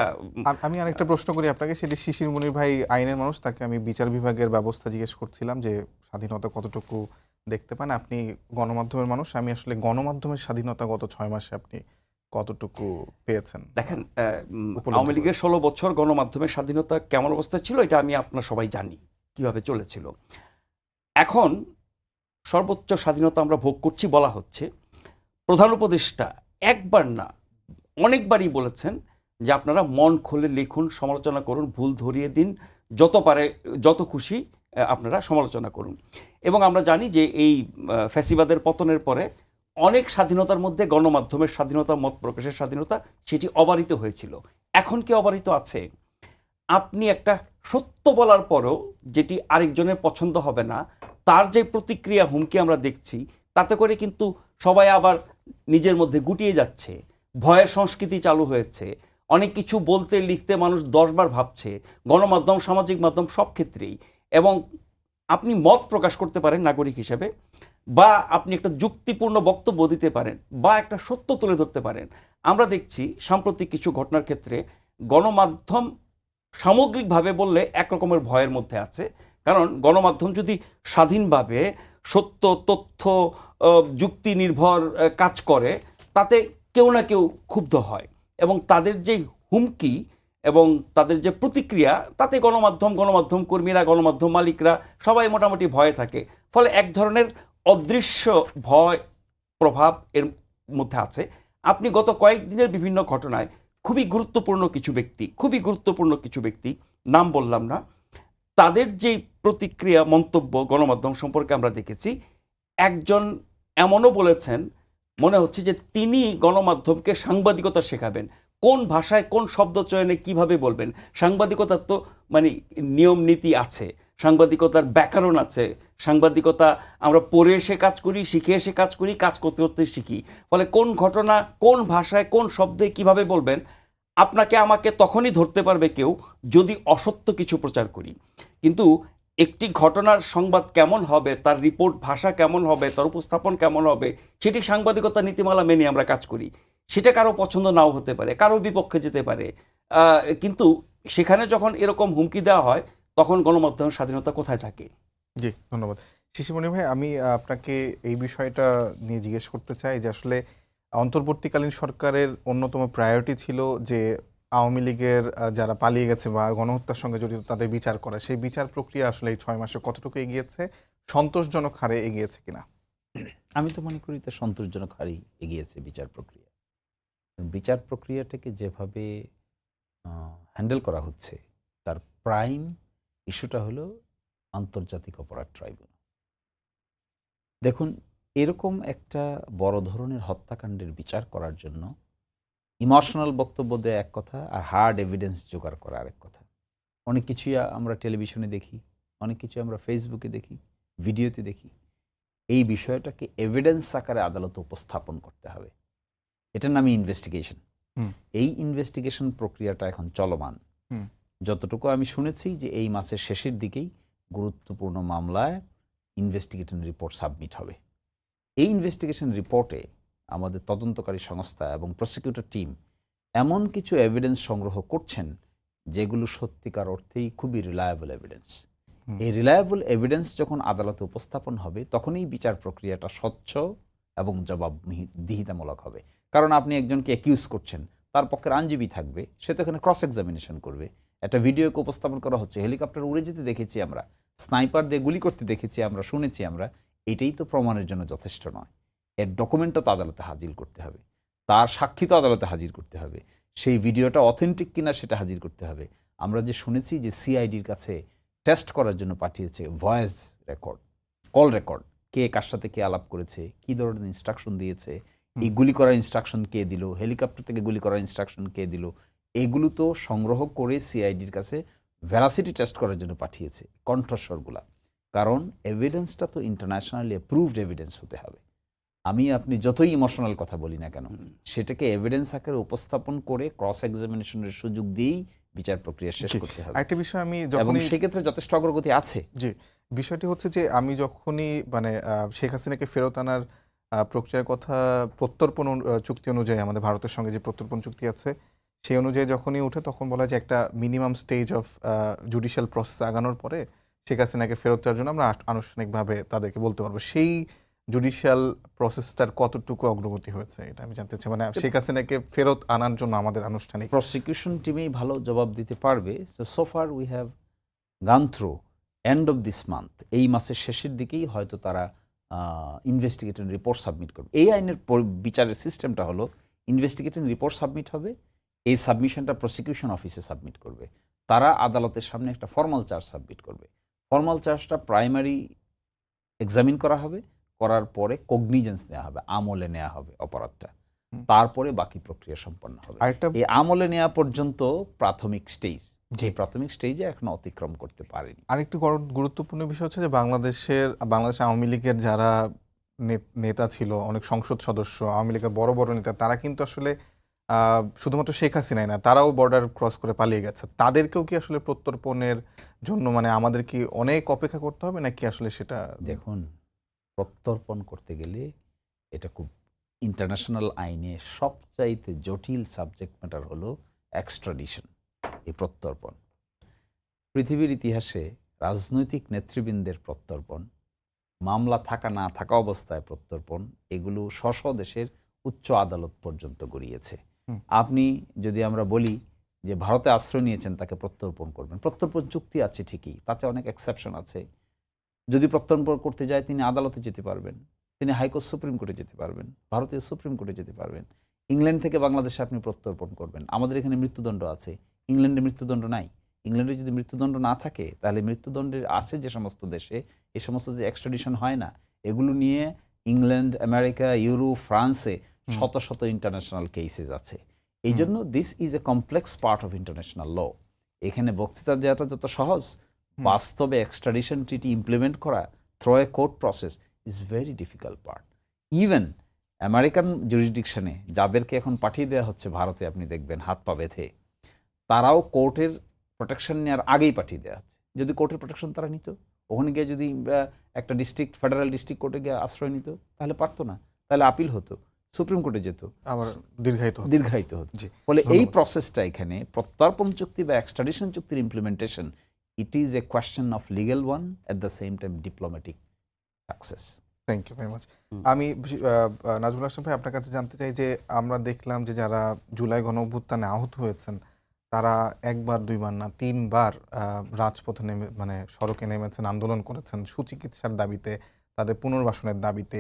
আমি আরেকটা প্রশ্ন করি আপনাকে, সেটি শিশির মনির ভাই আইনের মানুষ, তাকে আমি বিচার বিভাগের ব্যবস্থা জিজ্ঞেস করছিলাম যে স্বাধীনতা কতটুকু দেখতে পান। আপনি গণমাধ্যমের মানুষ, আমি আসলে গণমাধ্যমের স্বাধীনতা গত 6 মাসে আপনি কতটুকু পেয়েছেন? দেখেন, উপলব্ধি আওয়ামী লীগের 16 বছর গণমাধ্যমের স্বাধীনতা কেমন অবস্থা ছিল, এটা আমি আপনার সবাই জানি কিভাবে চলেছিল। এখন সর্বোচ্চ স্বাধীনতা আমরা ভোগ করছি বলা হচ্ছে। প্রধান উপদেষ্টা একবার না, অনেকবারই বলেছেন যে আপনারা মন খুলে লিখুন, সমালোচনা করুন, ভুল ধরিয়ে দিন, যত পারে যত খুশি আপনারা সমালোচনা করুন। এবং আমরা জানি যে এই ফ্যাসিবাদের পতনের পরে অনেক স্বাধীনতার মধ্যে গণমাধ্যমের স্বাধীনতা, মত প্রকাশের স্বাধীনতা, সেটি অবারিত হয়েছিল। এখন কি অবারিত আছে? আপনি একটা সত্য বলার পরও যেটি আরেকজনের পছন্দ হবে না, তার যে প্রতিক্রিয়া, হুমকি আমরা দেখছি, তাতে করে কিন্তু সবাই আবার নিজের মধ্যে গুটিয়ে যাচ্ছে। ভয়ের সংস্কৃতি চালু হয়েছে। অনেক কিছু বলতে লিখতে মানুষ 10 বার ভাবছে, গণমাধ্যম, সামাজিক মাধ্যম, সব ক্ষেত্রেই। এবং আপনি মত প্রকাশ করতে পারেন নাগরিক হিসেবে, বা আপনি একটা যুক্তিপূর্ণ বক্তব্য দিতে পারেন, বা একটা সত্য তুলে ধরতে পারেন। আমরা দেখছি সাম্প্রতিক কিছু ঘটনার ক্ষেত্রে গণমাধ্যম সামগ্রিকভাবে বললে একরকমের ভয়ের মধ্যে আছে। কারণ গণমাধ্যম যদি স্বাধীনভাবে সত্য, তথ্য, যুক্তি নির্ভর কাজ করে, তাতে কেউ না কেউ ক্ষুব্ধ হয়, এবং তাদের যে হুমকি এবং তাদের যে প্রতিক্রিয়া, তাতে গণমাধ্যম কর্মীরা, গণমাধ্যম মালিকরা সবাই মোটামুটি ভয়ে থাকে। ফলে এক ধরনের অদৃশ্য ভয় প্রভাব এর মধ্যে আছে। আপনি গত কয়েকদিনের বিভিন্ন ঘটনায় খুবই গুরুত্বপূর্ণ কিছু ব্যক্তি, নাম বললাম না, তাদের যে প্রতিক্রিয়া, মন্তব্য গণমাধ্যম সম্পর্কে আমরা দেখেছি। একজন এমনও বলেছেন, মনে হচ্ছে যে তিনি গণমাধ্যমকে সাংবাদিকতা শেখাবেন, কোন ভাষায়, কোন শব্দ চয়নে কিভাবে বলবেন। সাংবাদিকতার তো মানে নিয়ম নীতি আছে, সাংবাদিকতার ব্যাকরণ আছে, সাংবাদিকতা আমরা পড়ে এসে কাজ করি, শিখে এসে কাজ করি, কাজ করতে করতে শিখি। ফলে কোন ঘটনা, কোন ভাষায়, কোন শব্দে কিভাবে বলবেন, আপনাকে আমাকে তখনই ধরতে পারবে কেউ যদি অসত্য কিছু প্রচার করি। কিন্তু একটি ঘটনার সংবাদ কেমন হবে, তার রিপোর্ট ভাষা কেমন হবে, তার উপস্থাপন কেমন হবে, সেটি সাংবাদিকতা নীতিমালা মেনে আমরা কাজ করি। সেটা কারো পছন্দ নাও হতে পারে, কারো বিপক্ষে যেতে পারে, কিন্তু সেখানে যখন এরকম হুমকি দেওয়া হয়, তখন গণমাধ্যমের স্বাধীনতা কোথায় থাকে? জি, ধন্যবাদ। শিশিরমণি ভাই, আমি আপনাকে এই বিষয়টা নিয়ে জিজ্ঞেস করতে চাই যে আসলে অন্তর্বর্তীকালীন সরকারের অন্যতম প্রায়োরিটি ছিল যে আওয়ামী লীগের যারা পালিয়ে গেছে বা গণহত্যার সঙ্গে জড়িত তাদের বিচার করা। সেই বিচার প্রক্রিয়া আসলে এই 6 মাসে কতটুকু এগিয়েছে, সন্তোষজনক হারে এগিয়েছে কিনা? আমি তো মনে করি তা সন্তোষজনক হারেই এগিয়েছে বিচার প্রক্রিয়া। বিচার প্রক্রিয়াটাকে যেভাবে হ্যান্ডেল করা হচ্ছে, তার প্রাইম ইস্যুটা হলো আন্তর্জাতিক অপরাধ ট্রাইব্যুনাল। দেখুন, এরকম একটা বড় ধরনের হত্যাকাণ্ডের বিচার করার জন্য ইমোশনাল বক্তব্য দেয়া এক কথা, আর হার্ড এভিডেন্স জোগাড় করা আরেক কথা। অনেক কিছুই আমরা টেলিভিশনে দেখি, অনেক কিছু আমরা ফেসবুকে দেখি, ভিডিওতে দেখি। এই বিষয়টাকে এভিডেন্স আকারে আদালতে উপস্থাপন করতে হবে। এটার নামই ইনভেস্টিগেশন। হুম। এই ইনভেস্টিগেশন প্রক্রিয়াটা এখন চলমান। হুম। যতটুকু আমি শুনেছি যে এই মাসের শেষের দিকেই গুরুত্বপূর্ণ মামলায় ইনভেস্টিগেশন রিপোর্ট সাবমিট হবে। এই ইনভেস্টিগেশন রিপোর্টে আমাদের তদন্তকারী সংস্থা এবং প্রসিকিউটর টিম এমন কিছু এভিডেন্স সংগ্রহ করছেন যেগুলো সত্যিকার অর্থেই খুবই রিলায়েবল এভিডেন্স। হুম। এই রিলায়েবল এভিডেন্স যখন আদালতে উপস্থাপন হবে তখনই বিচার প্রক্রিয়াটা স্বচ্ছ এবং জবাবদিহিতামূলক হবে। কারণ আপনি একজনকে অ্যাকিউজ করছেন, তার পক্ষের আইনজীবী থাকবে, সে তো এখানে ক্রস এক্সামিনেশন করবে। একটা ভিডিওকে উপস্থাপন করা হচ্ছে, হেলিকপ্টার উড়ে যেতে দেখেছি আমরা, স্নাইপার দিয়ে গুলি করতে দেখেছি আমরা, শুনেছি আমরা, এটাই তো প্রমাণের জন্য যথেষ্ট নয়। এর ডকুমেন্টও তো আদালতে হাজির করতে হবে, তার সাক্ষী তো আদালতে হাজির করতে হবে, সেই ভিডিওটা অথেন্টিক কিনা সেটা হাজির করতে হবে। আমরা যে শুনেছি যে সিআইডির কাছে টেস্ট করার জন্য পাঠিয়েছে ভয়েস রেকর্ড, কল রেকর্ড, কে কার সাথে কে আলাপ করেছে, কী ধরনের ইনস্ট্রাকশন দিয়েছে, এই গুলি করার ইনস্ট্রাকশন কে দিল, হেলিকপ্টার থেকে গুলি করার ইনস্ট্রাকশন কে দিল, এগুলো তো সংগ্রহ করে সিআইডির কাছে ভেরাসিটি টেস্ট করার জন্য পাঠিয়েছে, কণ্ঠস্বরগুলা। কারণ এভিডেন্সটা তো ইন্টারন্যাশনালি অ্যাপ্রুভড এভিডেন্স হতে হবে। আপনি যতই ইমোশনাল কথা বলি না কেন, সেটাকে এভিডেন্স আকারে উপস্থাপন করে ক্রস এক্সামিনেশনের সুযোগ দিয়েই বিচার প্রক্রিয়া শেষ করতে হবে। আরেকটা বিষয় আমি এবং যখনই সেক্ষেত্রে যথেষ্ট অগ্রগতি আছে। জি, বিষয়টি হচ্ছে যে আমি যখনই মানে শেখ হাসিনাকে ফেরত আনার প্রক্রিয়ার কথা প্রত্যর্পণ চুক্তি অনুযায়ী আমাদের ভারতের সঙ্গে যে প্রত্যর্পণ চুক্তি আছে সেই অনুযায়ী যখনই উঠে তখন বলা যায় একটা minimum stage of judicial process আগানোর পরে শেখ হাসিনাকে ফেরত দেওয়ার জন্য আমরা আনুষ্ঠানিকভাবে তাদেরকে বলতে পারবো। সেই জুডিশিয়াল প্রসেসটার কতটুকু অগ্রগতি হয়েছে এটা আমি জানতে চাই, মানে শেখ হাসিনাকে ফেরত আনার জন্য আমাদের আনুষ্ঠানিক প্রসিকিউশন টিমেই ভালো জবাব দিতে পারবে। সো ফার উই হ্যাভ গান through end of this month, এই মাসের শেষের দিকেই হয়তো তারা ইনভেস্টিগেটিং রিপোর্ট সাবমিট করবে। এই আইনের বিচারের সিস্টেমটা হলো ইনভেস্টিগেটিং রিপোর্ট সাবমিট হবে, এই সাবমিশনটা প্রসিকিউশন অফিসে সাবমিট করবে, তারা আদালতের সামনে একটা ফর্মাল চার্জ সাবমিট করবে। ফর্মাল চার্জটা প্রাইমারি এক্সামিন করা হবে, করার পরে কগনিজেন্স নেওয়া হবে, আমলে নেওয়া হবে অপরাধটা, তারপরে বাকি প্রক্রিয়া সম্পন্ন হবে। আরেকটা এই আমলে নেওয়া পর্যন্ত প্রাথমিক স্টেজ, যে প্রাথমিক স্টেজে এখনো অতিক্রম করতে পারেনি। আরেকটি গুরুত্বপূর্ণ বিষয় হচ্ছে যে বাংলাদেশ আওয়ামী লীগের যারা নেতা ছিল, অনেক সংসদ সদস্য, আওয়ামী লীগের বড় বড় নেতা, তারা কিন্তু আসলে শুধুমাত্র শেখ হাসিনাই না, তারাও বর্ডার ক্রস করে পালিয়ে গেছে। তাদেরকেও কি আসলে প্রত্যর্পণের জন্য মানে আমাদের কি অনেক অপেক্ষা করতে হবে নাকি আসলে সেটা? দেখুন, প্রত্যর্পণ করতে গেলে এটা খুব ইন্টারন্যাশনাল আইনে সবচাইতে জটিল সাবজেক্ট ম্যাটার হলো এক্সট্রাডিশন, এই প্রত্যর্পণ। পৃথিবীর ইতিহাসে রাজনৈতিক নেতৃবৃন্দের প্রত্যর্পণ, মামলা থাকা না থাকা অবস্থায় প্রত্যর্পণ, এগুলো স্ব দেশের উচ্চ আদালত পর্যন্ত গড়িয়েছে। আপনি যদি আমরা বলি যে ভারতে আশ্রয় নিয়েছেন তাকে প্রত্যর্পণ করবেন, প্রত্যর্পণ চুক্তি আছে ঠিকই, তাতে অনেক এক্সেপশন আছে। যদি প্রত্যর্পণ করতে যায় তিনি আদালতে যেতে পারবেন, তিনি হাইকোর্ট সুপ্রিম কোর্টে যেতে পারবেন, ভারতীয় সুপ্রিম কোর্টে যেতে পারবেন। ইংল্যান্ড থেকে বাংলাদেশে আপনি প্রত্যর্পণ করবেন। আমাদের এখানে মৃত্যুদণ্ড আছে, ইংল্যান্ডে মৃত্যুদণ্ড নাই। ইংল্যান্ডে যদি মৃত্যুদণ্ড না থাকে তাহলে মৃত্যুদণ্ডের আছে যে সমস্ত দেশে, এই সমস্ত যে এক্সট্রাডিশন হয় না, এগুলো নিয়ে ইংল্যান্ড, আমেরিকা, ইউরোপ, ফ্রান্সে শত শত ইন্টারন্যাশনাল কেসেস আছে। এই জন্য this is a complex part of international law. এখানে বক্তৃতা দেওয়াটা যত সহজ, বাস্তবে এক্সট্রাডিশন ট্রিটি ইমপ্লিমেন্ট করা through a court process is very difficult part. Even American জুরিসডিকশনে যাদেরকে এখন পাঠিয়ে দেওয়া হচ্ছে ভারতে, আপনি দেখবেন হাত পা বেঁধে, তারাও কোর্টের প্রোটেকশন নেওয়ার আগেই পাঠিয়ে দেওয়া হচ্ছে। যদি কোর্টের প্রোটেকশন তারা নিত, ওখানে গিয়ে যদি একটা ডিস্ট্রিক্ট, ফেডারেল ডিস্ট্রিক্ট কোর্টে গিয়ে আশ্রয় নিত, তাহলে পারতো না, তাহলে আপিল হতো, সুপ্রিম কোর্টে যেত, আবার দীর্ঘায়িত হতো। ফলে এই প্রসেসটা এখানে প্রত্যর্পণ চুক্তি বা এক্সট্রাডিশন চুক্তির implementation, it is a question of legal one at the same time diplomatic success. Thank you very much. আমি নাজমুল হাসান ভাই আপনার কাছে জানতে চাই যে আমরা দেখলাম যে যারা জুলাই গণঅভ্যুত্থানে আহত হয়েছেন তারা একবার দুইবার না তিনবার রাজপথে নেমে মানে সড়কে নেমেছেন, আন্দোলন করেছেন সুচিকিৎসার দাবিতে, তাদের পুনর্বাসনের দাবিতে।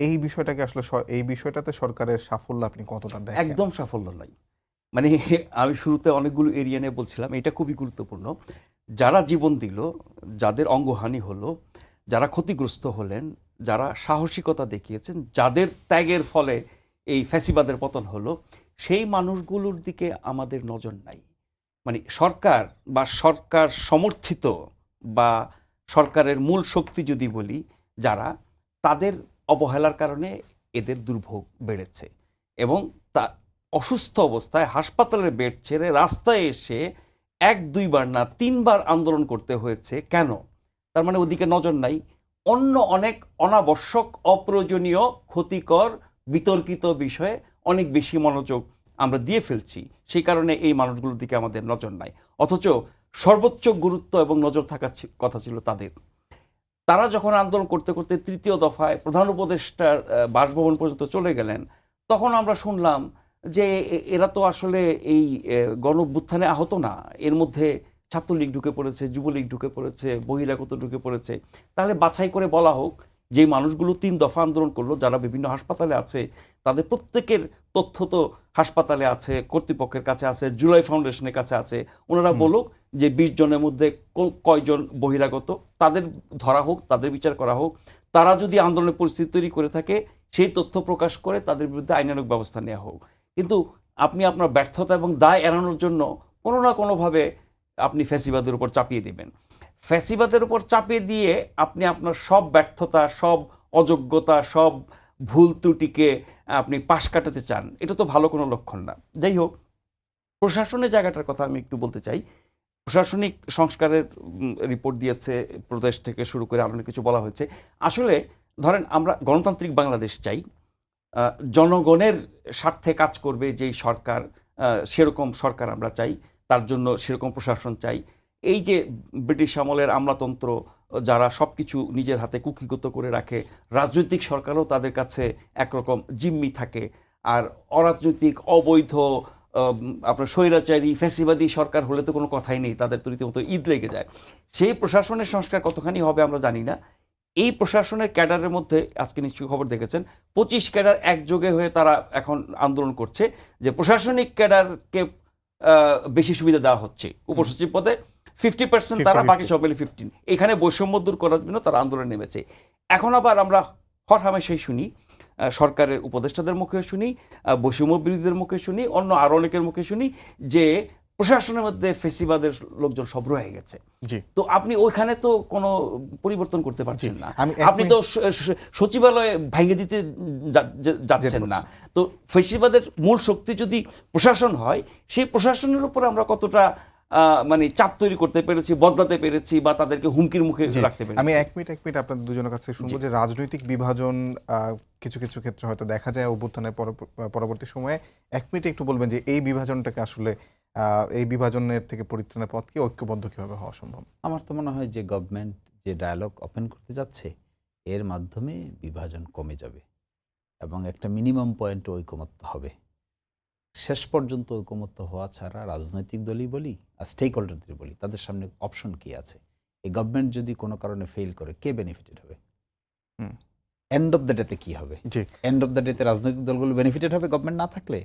এই বিষয়টাকে আসলে এই বিষয়টাতে সরকারের সাফল্য আপনি কতটা দেখেন? একদম সাফল্য নাই। মানে আমি শুরুতে অনেকগুলো এরিয়া নিয়ে বলছিলাম, এটা খুবই গুরুত্বপূর্ণ। যারা জীবন দিল, যাদের অঙ্গহানি হলো, যারা ক্ষতিগ্রস্ত হলেন, যারা সাহসিকতা দেখিয়েছেন, যাদের ত্যাগের ফলে এই ফ্যাসিবাদের পতন হলো, সেই মানুষগুলোর দিকে আমাদের নজর নাই। মানে সরকার বা সরকার সমর্থিত বা সরকারের মূল শক্তি যদি বলি যারা, তাদের অবহেলার কারণে এদের দুর্ভোগ বেড়েছে এবং তা অসুস্থ অবস্থায় হাসপাতালের বেড ছেড়ে রাস্তায় এসে 1-2 বার না 3 বার আন্দোলন করতে হয়েছে। কেন? তার মানে ওদিকে নজর নাই। অন্য অনেক অনাবশ্যক, অপ্রয়োজনীয়, ক্ষতিকর, বিতর্কিত বিষয়ে অনেক বেশি মনোযোগ আমরা দিয়ে ফেলছি, সেই কারণে এই মানুষগুলোর দিকে আমাদের নজর নাই। অথচ সর্বোচ্চ গুরুত্ব এবং নজর থাকার কথা ছিল তাদের। তারা যখন আন্দোলন করতে করতে 3য় দফায় প্রধান উপদেষ্টার বাসভবন পর্যন্ত চলে গেলেন, তখন আমরা শুনলাম যে এরা তো আসলে এই গণ-অভ্যুত্থানে আহত না, এর মধ্যে ছাত্রলীগ ঢুকে পড়েছে, যুবলীগ ঢুকে পড়েছে, বহিরাগত ঢুকে পড়েছে। তাহলে বাছাই করে বলা হোক, যে মানুষগুলো 3 দফা আন্দোলন করলো, যারা বিভিন্ন হাসপাতালে আছে, তাদের প্রত্যেকের তথ্য তো হাসপাতালে আছে, কর্তৃপক্ষের কাছে আছে, জুলাই ফাউন্ডেশনের কাছে আছে। ওনারা বলুক যে 20 জনের মধ্যে কয়জন বহিরাগত, তাদের ধরা হোক, তাদের বিচার করা হোক। তারা যদি আন্দোলনের পরিস্থিতি তৈরি করে থাকে, সেই তথ্য প্রকাশ করে তাদের বিরুদ্ধে আইনানুগ ব্যবস্থা নেওয়া হোক। কিন্তু আপনি আপনার ব্যর্থতা এবং দায় এড়ানোর জন্য কোনো না কোনোভাবে আপনি ফ্যাসিবাদের উপর চাপিয়ে দিবেন। ফ্যাসিবাদের উপর চাপিয়ে দিয়ে আপনি আপনার সব ব্যর্থতা, সব অযোগ্যতা, সব ভুল ত্রুটিকে আপনি পাশ কাটাতে চান, এটা তো ভালো কোনো লক্ষণ না। যাই হোক, প্রশাসনের জায়গাটার কথা আমি একটু বলতে চাই। প্রশাসনিক সংস্কারের রিপোর্ট দিয়েছে প্রদেশ থেকে শুরু করে আরও অনেক কিছু বলা হয়েছে। আসলে ধরেন আমরা গণতান্ত্রিক বাংলাদেশ চাই, জনগণের স্বার্থে কাজ করবে যেই সরকার, সেরকম সরকার আমরা চাই, তার জন্য সেরকম প্রশাসন চাই। এই যে ব্রিটিশ আমলের আমলাতন্ত্র, যারা সব কিছু নিজের হাতে কুক্ষিগত করে রাখে, রাজনৈতিক সরকারও তাদের কাছে একরকম জিম্মি থাকে। আর অরাজনৈতিক, অবৈধ, আপনার স্বৈরাচারী, ফ্যাসিবাদী সরকার হলে তো কোনো কথাই নেই, তাদের তো রীতিমতো ঈদ লেগে যায়। সেই প্রশাসনের সংস্কার কতখানি হবে আমরা জানি না। এই প্রশাসনের ক্যাডারের মধ্যে আজকে নিশ্চয়ই খবর দেখেছেন, 25 ক্যাডার একযোগে হয়ে তারা এখন আন্দোলন করছে যে প্রশাসনিক ক্যাডারকে বেশি সুবিধা দেওয়া হচ্ছে। উপসচিব পদে 50% তারা, বাকি সব মিলে 15। এখানে বৈষম্য দূর করার জন্য তারা আন্দোলনে নেমেছে। এখন আবার আমরা হরহামেশাই শুনি, সরকারের উপদেষ্টাদের মুখে শুনি, বৈষম্য বিরোধীদের মুখে শুনি, অন্য আরো অনেকের মুখে শুনি যে প্রশাসনের মধ্যে ফেসিবাদের লোকজন সব রয়ে গেছে। তো আপনি ওইখানে তো কোনো পরিবর্তন করতে পারছেন না, আপনি তো সচিবালয়ে ভেঙে দিতে যাচ্ছেন না। তো ফেসিবাদের মূল শক্তি যদি প্রশাসন হয়, সেই প্রশাসনের উপর আমরা কতটা মানে চাপ তৈরি করতে পেরেছি, বদলাতে পেরেছি, বা তাদেরকে হুমকির মুখে রাখতে পেরেছি। আমি এক মিনিট আপনাদের দুজনের কাছে শুনবো যে রাজনৈতিক বিভাজন কিছু কিছু ক্ষেত্রে হয়তো দেখা যায় অভ্যুত্থানের পরবর্তী সময়ে। 1 মিনিটে একটু বলবেন যে এই বিভাজনটাকে আসলে, এই বিভাজনের থেকে পরিত্রাণের পথ কি, ঐক্যবদ্ধ কিভাবে হওয়া সম্ভব? আমার তো মনে হয় যে গভর্নমেন্ট যে ডায়ালগ ওপেন করতে যাচ্ছে, এর মাধ্যমে বিভাজন কমে যাবে এবং একটা মিনিমাম পয়েন্টে ঐকমত্য হবে। শেষ পর্যন্ত ঐকমত্য হওয়া ছাড়া রাজনৈতিক দলই বলি আর স্টেক হোল্ডারদের বলি, তাদের সামনে অপশন কি আছে? এই গভর্নমেন্ট যদি কোনো কারণে ফেল করে, কে বেনিফিটেড হবে? এন্ড অফ দ্য ডেতে কি হবে? এন্ড অফ দ্য ডেতে রাজনৈতিক দলগুলো বেনিফিটেড হবে গভর্নমেন্ট না থাকলে।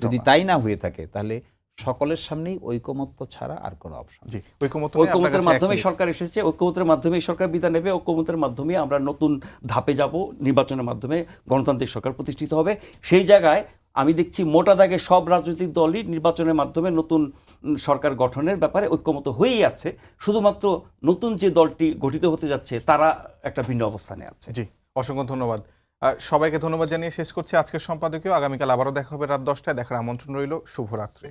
যদি তাই না হয়ে থাকে, তাহলে সকলের সামনেই ঐকমত্য ছাড়া আর কোনো অপশন। ঐকমত্যের মাধ্যমে সরকার এসেছে, ঐকমত্যের মাধ্যমে সরকার বিদায় নেবে, ঐকমত্যের মাধ্যমে আমরা নতুন ধাপে যাব, নির্বাচনের মাধ্যমে গণতান্ত্রিক সরকার প্রতিষ্ঠিত হবে। সেই জায়গায় আমি দেখছি মোটা দাগে সব রাজনৈতিক দলই নির্বাচনের মাধ্যমে নতুন সরকার গঠনের ব্যাপারে ঐকমত্য হয়েই আছে। শুধুমাত্র নতুন যে দলটি গঠিত হতে যাচ্ছে তারা একটা ভিন্ন অবস্থানে আছে। জি, অসংখ্য ধন্যবাদ সবাইকে। ধন্যবাদ জানিয়ে শেষ করছি আজকের সম্পাদকীয়। আগামীকাল আবারও দেখা হবে রাত 10টায়। দেখার আমন্ত্রণ রইল। শুভরাত্রি।